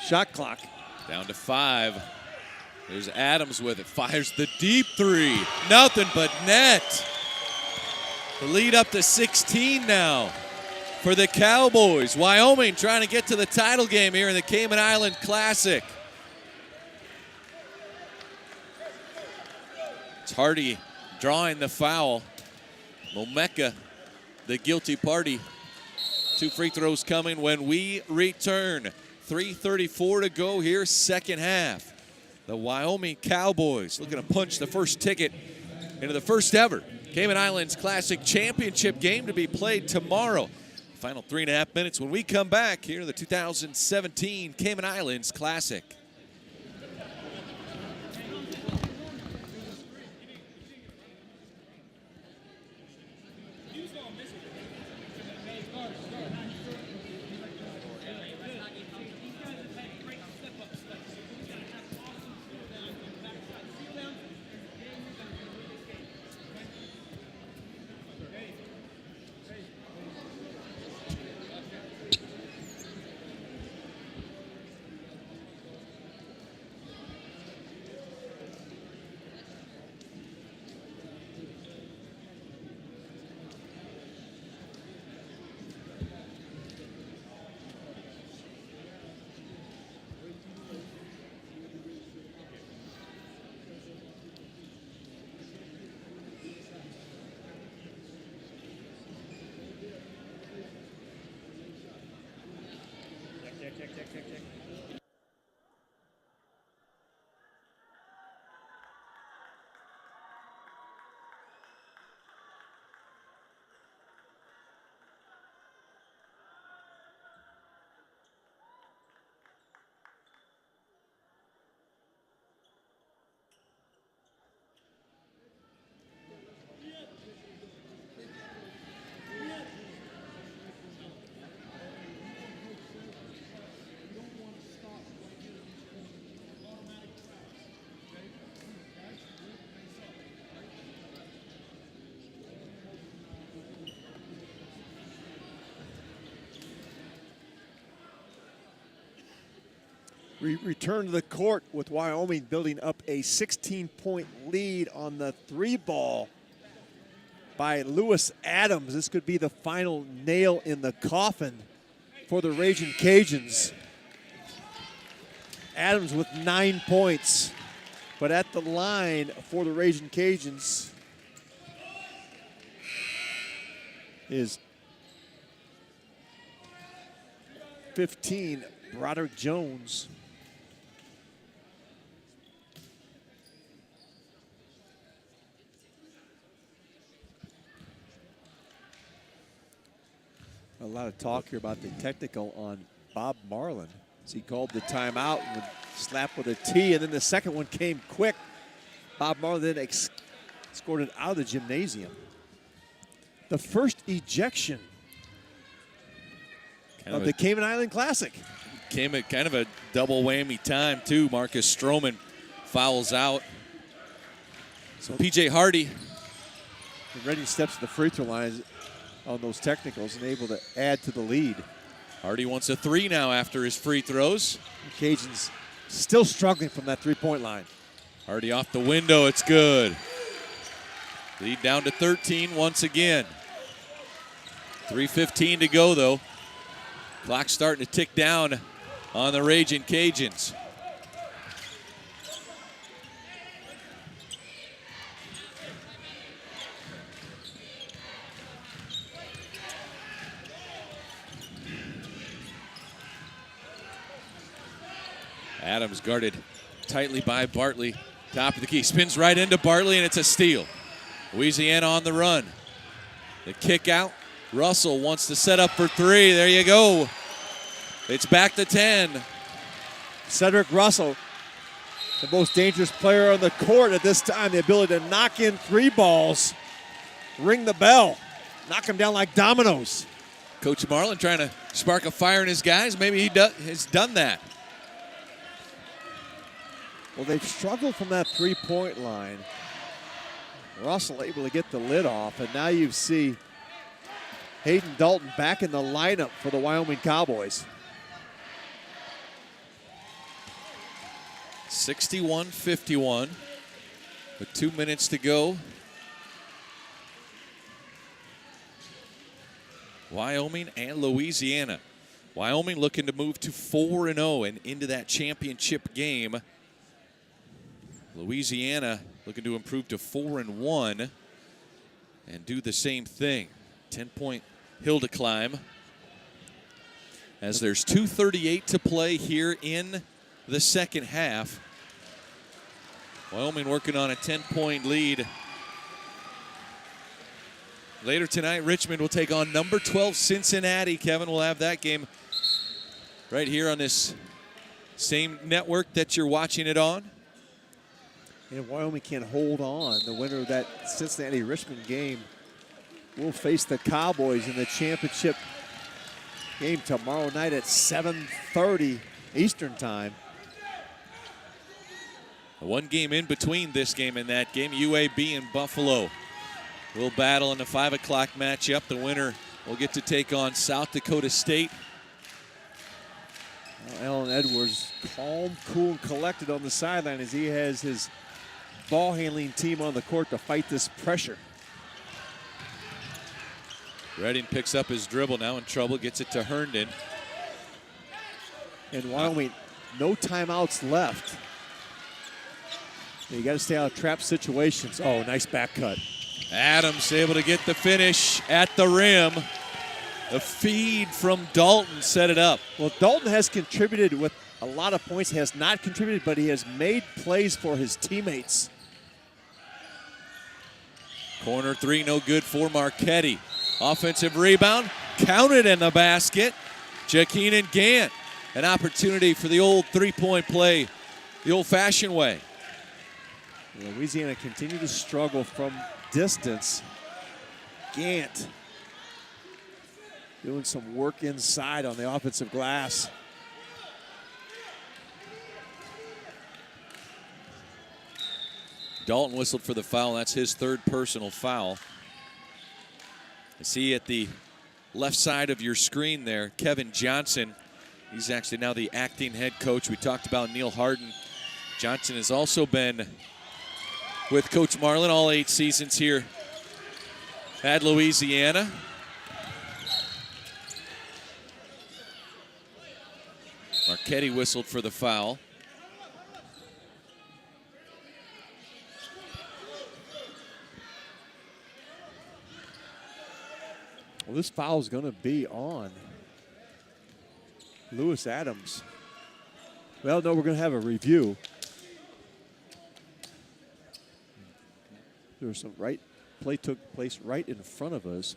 Shot clock. Down to 5. There's Adams with it. Fires the deep 3. Nothing but net. The lead up to 16 now for the Cowboys. Wyoming trying to get to the title game here in the Cayman Island Classic. It's Hardy drawing the foul. Momeka the guilty party. 2 free throws coming when we return. 3:34 to go here, second half. The Wyoming Cowboys looking to punch the first ticket into the first ever Cayman Islands Classic Championship game to be played tomorrow. Final 3.5 minutes when we come back here to the 2017 Cayman Islands Classic. We return to the court with Wyoming building up a 16-point lead on the 3-ball by Lewis Adams. This could be the final nail in the coffin for the Raging Cajuns. Adams with 9 points, but at the line for the Raging Cajuns is 15, Broderick Jones. A lot of talk here about the technical on Bob Marlin as he called the timeout and slapped with a T, and then the second one came quick. Bob Marlin then escorted out of the gymnasium. The first ejection of the Cayman Island Classic. Came at kind of a double whammy time too. Marcus Stroman fouls out. So PJ Hardy. Ready steps to the free throw line on those technicals and able to add to the lead. Hardy wants a 3 now after his free throws. The Cajuns still struggling from that 3-point line. Hardy off the window, it's good. Lead down to 13 once again. 3:15 to go though. Clock starting to tick down on the Raging Cajuns. Adams guarded tightly by Bartley. Top of the key, spins right into Bartley, and it's a steal. Louisiana on the run. The kick out. Russell wants to set up for 3. There you go. It's back to 10. Cedric Russell, the most dangerous player on the court at this time. The ability to knock in 3 balls, ring the bell, knock them down like dominoes. Coach Marlin trying to spark a fire in his guys. Maybe he has done that. Well, they've struggled from that 3-point line. Russell able to get the lid off, and now you see Hayden Dalton back in the lineup for the Wyoming Cowboys. 61-51 with 2 minutes to go. Wyoming and Louisiana. Wyoming looking to move to 4-0 and into that championship game. Louisiana looking to improve to 4-1 and do the same thing. 10-point hill to climb. As there's 2:38 to play here in the second half. Wyoming working on a 10-point lead. Later tonight, Richmond will take on number 12 Cincinnati. Kevin will have that game right here on this same network that you're watching it on. And if Wyoming can hold on, the winner of that Cincinnati-Richmond game will face the Cowboys in the championship game tomorrow night at 7:30 Eastern time. One game in between this game and that game, UAB and Buffalo will battle in the 5 o'clock matchup. The winner will get to take on South Dakota State. Well, Alan Edwards, calm, cool, and collected on the sideline as he has his ball handling team on the court to fight this pressure. Redding picks up his dribble, now in trouble, gets it to Herndon. And Wyoming, no timeouts left. You got to stay out of trap situations. Oh, nice back cut. Adams able to get the finish at the rim. The feed from Dalton set it up. Well, Dalton has contributed with a lot of points, has not contributed, but he has made plays for his teammates. Corner three, no good for Marchetti. Offensive rebound, counted in the basket. Jakeenan Gant, an opportunity for the old three-point play, the old-fashioned way. Louisiana continue to struggle from distance. Gant doing some work inside on the offensive glass. Dalton whistled for the foul. That's his third personal foul. I see at the left side of your screen there, Kevin Johnson. He's actually now the acting head coach. We talked about Neil Harden. Johnson has also been with Coach Marlin all 8 seasons here at Louisiana. Marchetti whistled for the foul. Well, this foul is going to be on Lewis Adams. Well, no, we're going to have a review. There was some play took place right in front of us.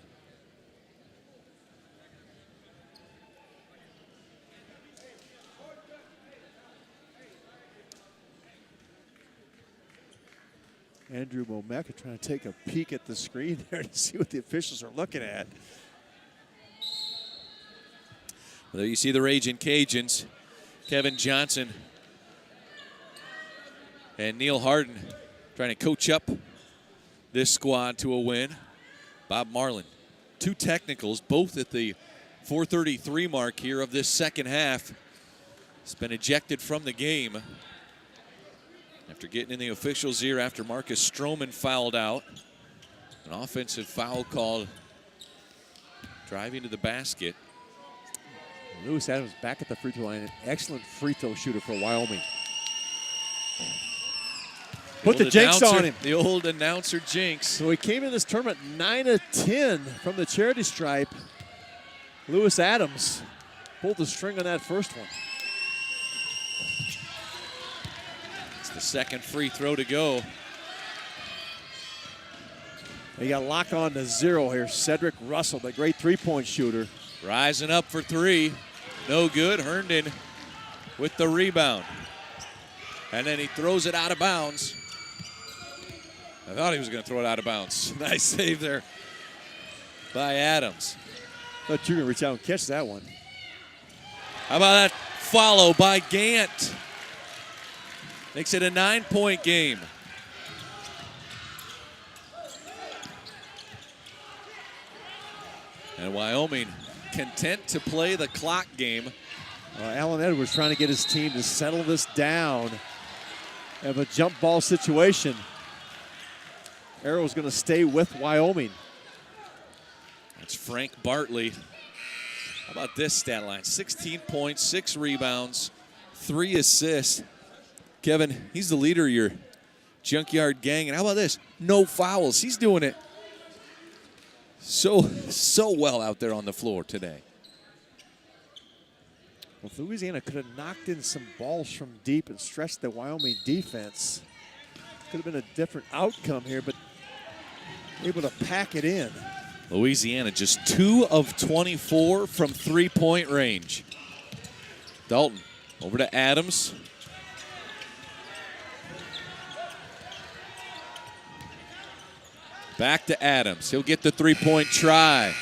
Andrew Momeka trying to take a peek at the screen there to see what the officials are looking at. Well, there you see the Raging Cajuns. Kevin Johnson and Neil Harden trying to coach up this squad to a win. Bob Marlin, 2 technicals, both at the 4:33 mark here of this second half. He's been ejected from the game after getting in the official's ear after Marcus Stroman fouled out. An offensive foul called, driving to the basket. Lewis Adams back at the free throw line, an excellent free throw shooter for Wyoming. Put the jinx on him. The old announcer jinx. So he came in this tournament 9 of 10 from the charity stripe. Lewis Adams pulled the string on that first one. It's the second free throw to go. He got locked on to 0 here. Cedric Russell, the great three-point shooter. Rising up for 3. No good. Herndon with the rebound. And then he throws it out of bounds. I thought he was going to throw it out of bounds. Nice save there by Adams. Thought you were going to reach out and catch that one. How about that follow by Gant? Makes it a 9-point game. And Wyoming content to play the clock game. Alan Edwards trying to get his team to settle this down. Have a jump ball situation. Arrow's going to stay with Wyoming. That's Frank Bartley. How about this stat line? 16 points, 6 rebounds, 3 assists. Kevin, he's the leader of your Junkyard gang. And how about this? No fouls. He's doing it so well out there on the floor today. Well, if Louisiana could have knocked in some balls from deep and stretched the Wyoming defense, could have been a different outcome here, but able to pack it in. Louisiana just 2 of 24 from three-point range. Dalton over to Adams. Back to Adams. He'll get the three-point try.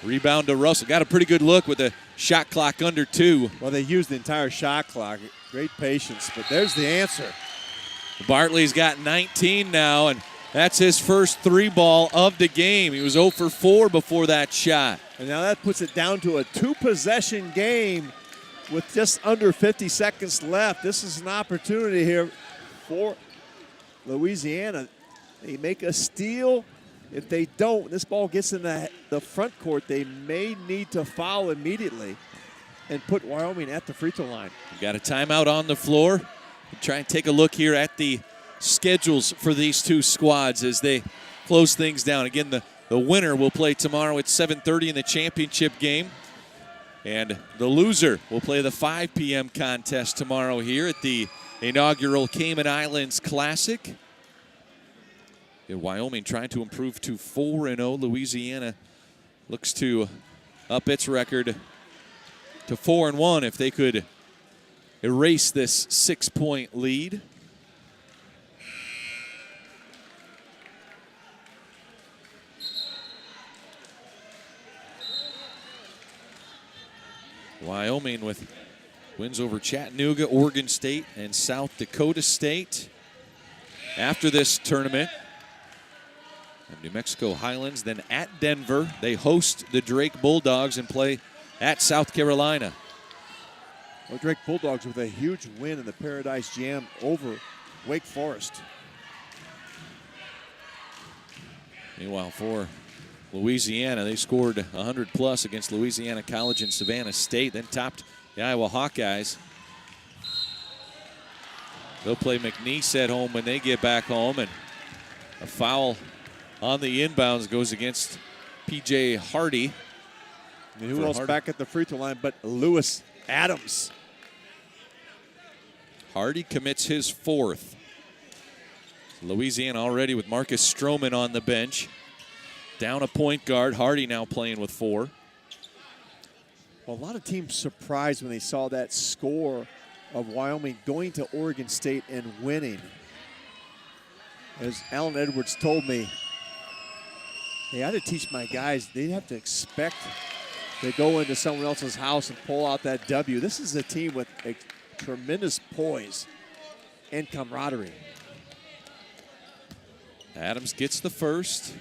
Rebound to Russell. Got a pretty good look with the shot clock under 2. Well, they used the entire shot clock. Great patience, but there's the answer. Bartley's got 19 now, and that's his first 3-ball of the game. He was 0 for 4 before that shot. And now that puts it down to a 2-possession game with just under 50 seconds left. This is an opportunity here for Louisiana. They make a steal. If they don't, this ball gets in the front court, they may need to foul immediately and put Wyoming at the free throw line. We've got a timeout on the floor. We'll try and take a look here at the schedules for these two squads as they close things down. Again, the winner will play tomorrow at 7:30 in the championship game. And the loser will play the 5 p.m. contest tomorrow here at the inaugural Cayman Islands Classic. And Wyoming trying to improve to 4-0. Louisiana looks to up its record to 4-1 if they could erase this 6-point lead. Wyoming with wins over Chattanooga, Oregon State, and South Dakota State. After this tournament, New Mexico Highlands, then at Denver. They host the Drake Bulldogs and play at South Carolina. Well, Drake Bulldogs with a huge win in the Paradise Jam over Wake Forest. Meanwhile, for Louisiana, they scored 100+ against Louisiana College and Savannah State, then topped the Iowa Hawkeyes. They'll play McNeese at home when they get back home, and a foul on the inbounds goes against P.J. Hardy. And who else back at the free throw line but Lewis Adams? Hardy commits his 4th. Louisiana already with Marcus Stroman on the bench. Down a point guard. Hardy now playing with 4. Well, a lot of teams surprised when they saw that score of Wyoming going to Oregon State and winning. As Alan Edwards told me, hey, I had to teach my guys, they have to expect to go into someone else's house and pull out that W. This is a team with a tremendous poise and camaraderie. Adams gets the first.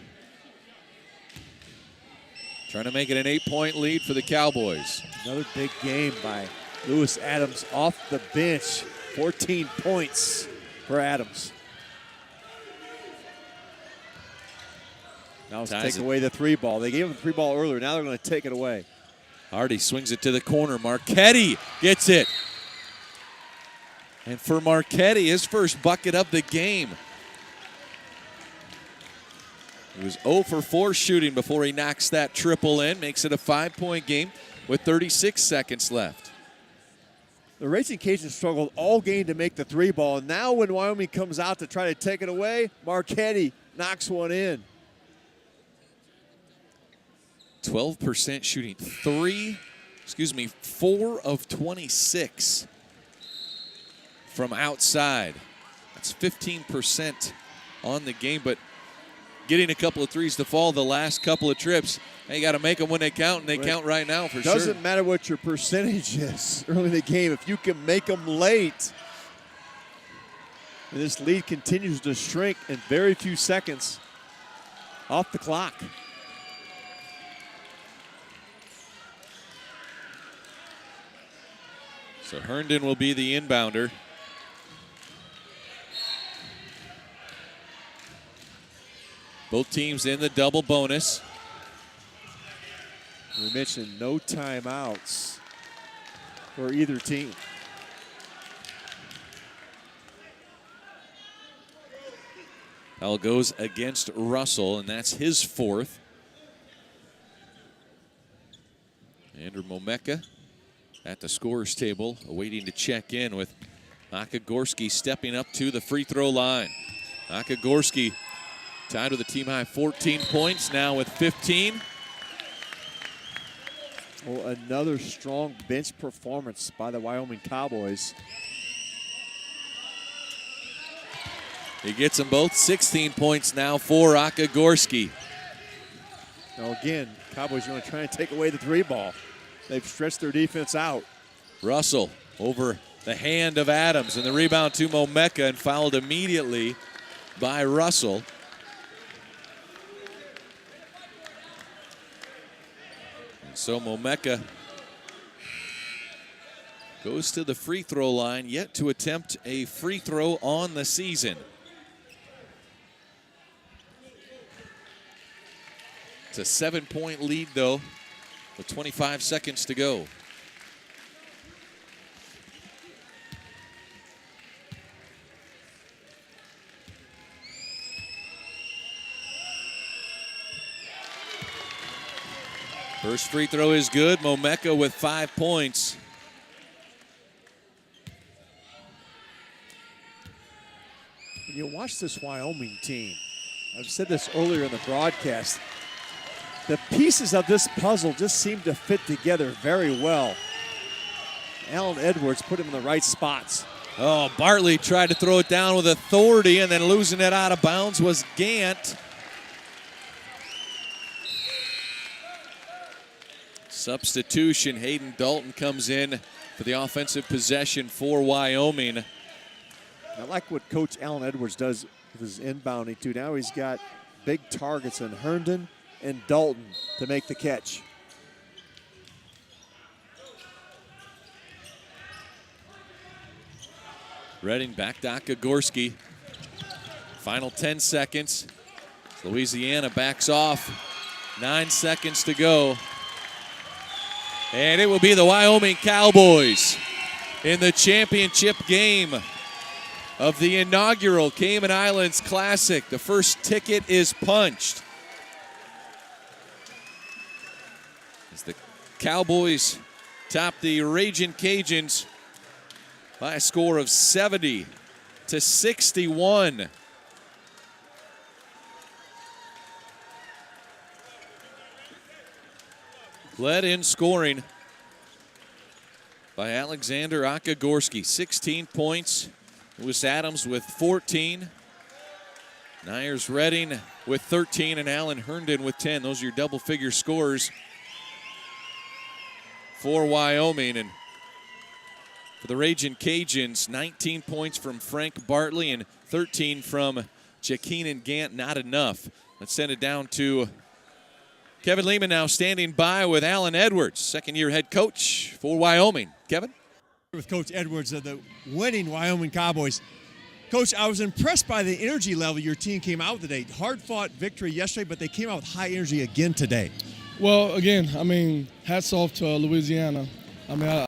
Trying to make it an 8-point lead for the Cowboys. Another big game by Lewis Adams off the bench. 14 points for Adams. Now let's take away the 3-ball. They gave him the 3-ball earlier. Now they're going to take it away. Hardy swings it to the corner. Marchetti gets it. And for Marchetti, his first bucket of the game. He was 0 for 4 shooting before he knocks that triple in. Makes it a 5-point game with 36 seconds left. The Racing Cajuns struggled all game to make the 3-ball. And now when Wyoming comes out to try to take it away, Marchetti knocks one in. 12% shooting. 4 of 26 from outside. That's 15% on the game, but getting a couple of threes to fall the last couple of trips. They got to make them when they count, and they count right now for sure. Doesn't matter what your percentage is early in the game. If you can make them late, and this lead continues to shrink in very few seconds off the clock. So Herndon will be the inbounder. Both teams in the double bonus. We mentioned no timeouts for either team. Foul goes against Russell, and that's his fourth. Andrew Momeka at the scorer's table, awaiting to check in with GORSKI stepping up to the free throw line. GORSKI tied with a team-high 14 points, now with 15. Well, another strong bench performance by the Wyoming Cowboys. He gets them both, 16 points now for GORSKI. Now again, Cowboys are going to try and take away the three ball. They've stretched their defense out. Russell over the hand of Adams, and the rebound to Momeka, and fouled immediately by Russell. And so Momeka goes to the free throw line, yet to attempt a free throw on the season. It's a 7-point lead, though, with 25 seconds to go. First free throw is good. Momeka with 5 points. When you watch this Wyoming team, I've said this earlier in the broadcast, the pieces of this puzzle just seem to fit together very well. Alan Edwards put him in the right spots. Oh, Bartley tried to throw it down with authority, and then losing it out of bounds was Gant. Substitution, Hayden Dalton comes in for the offensive possession for Wyoming. I like what Coach Alan Edwards does with his inbounding too. Now he's got big targets in Herndon and Dalton to make the catch. Reading back to GORSKI. Final 10 seconds. Louisiana backs off. 9 seconds to go. And it will be the Wyoming Cowboys in the championship game of the inaugural Cayman Islands Classic. The first ticket is punched. As the Cowboys top the Ragin' Cajuns by a score of 70-61. Led in scoring by Alexander GORSKI, 16 points. Lewis Adams with 14. Nyers Redding with 13, and Alan Herndon with 10. Those are your double-figure scores for Wyoming. And for the Ragin' Cajuns, 19 points from Frank Bartley and 13 from Jakeenan Gant. Not enough. Let's send it down to Kevin Lehman now standing by with Alan Edwards, second-year head coach for Wyoming. Kevin? With Coach Edwards of the winning Wyoming Cowboys. Coach, I was impressed by the energy level your team came out today. Hard-fought victory yesterday, but they came out with high energy again today. Well, again, I mean, hats off to Louisiana. I mean,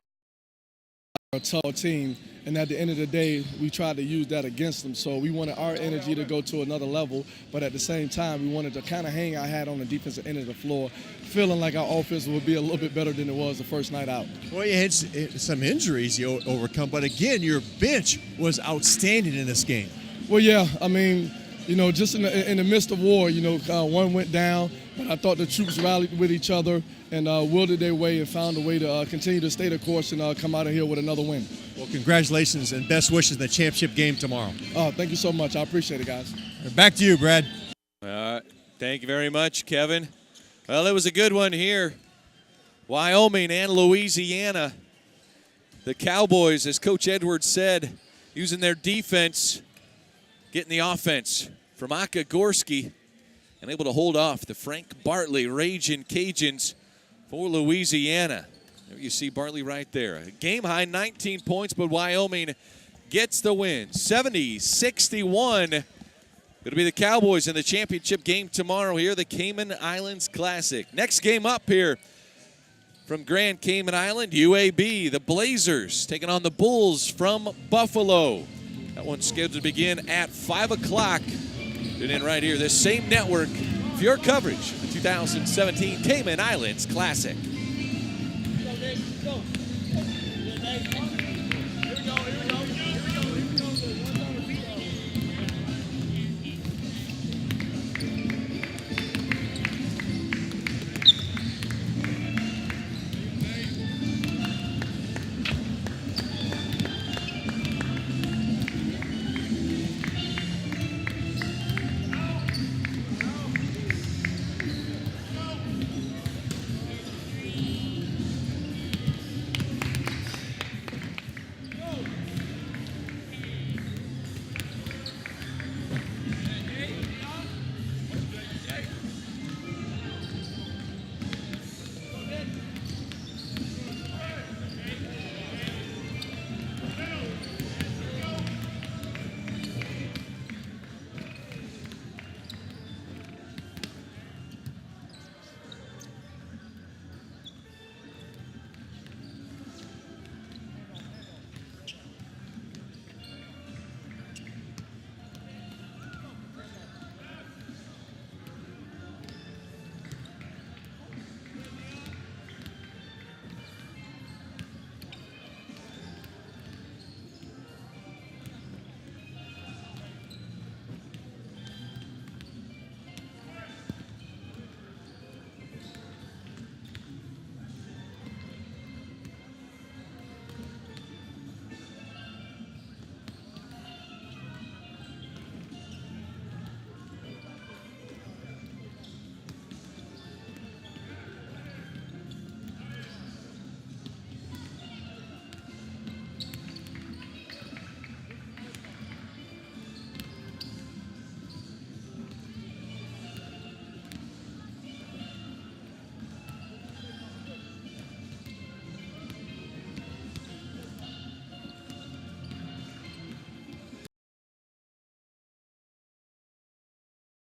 a tough team, and at the end of the day, we tried to use that against them. So we wanted our energy to go to another level, but at the same time, we wanted to kind of hang our hat on the defensive end of the floor, feeling like our offense would be a little bit better than it was the first night out. Well, you had some injuries you overcome, but again, your bench was outstanding in this game. Well, yeah, I mean, you know, just in the midst of war, you know, one went down, but I thought the troops rallied with each other and wielded their way and found a way to continue to stay the course and come out of here with another win. Well, congratulations and best wishes in the championship game tomorrow. Thank you so much. I appreciate it, guys. Back to you, Brad. Thank you very much, Kevin. Well, it was a good one here. Wyoming and Louisiana. The Cowboys, as Coach Edwards said, using their defense, getting the offense from GORSKI, and able to hold off the Frank Bartley Ragin' Cajuns for Louisiana. There you see Bartley right there. A game-high 19 points, but Wyoming gets the win. 70-61. It'll be the Cowboys in the championship game tomorrow here, the Cayman Islands Classic. Next game up here from Grand Cayman Island, UAB, the Blazers taking on the Bulls from Buffalo. That one's scheduled to begin at 5 o'clock Tune in right here, this same network, for your coverage of the 2017 Cayman Islands Classic. Go, Nick. Go.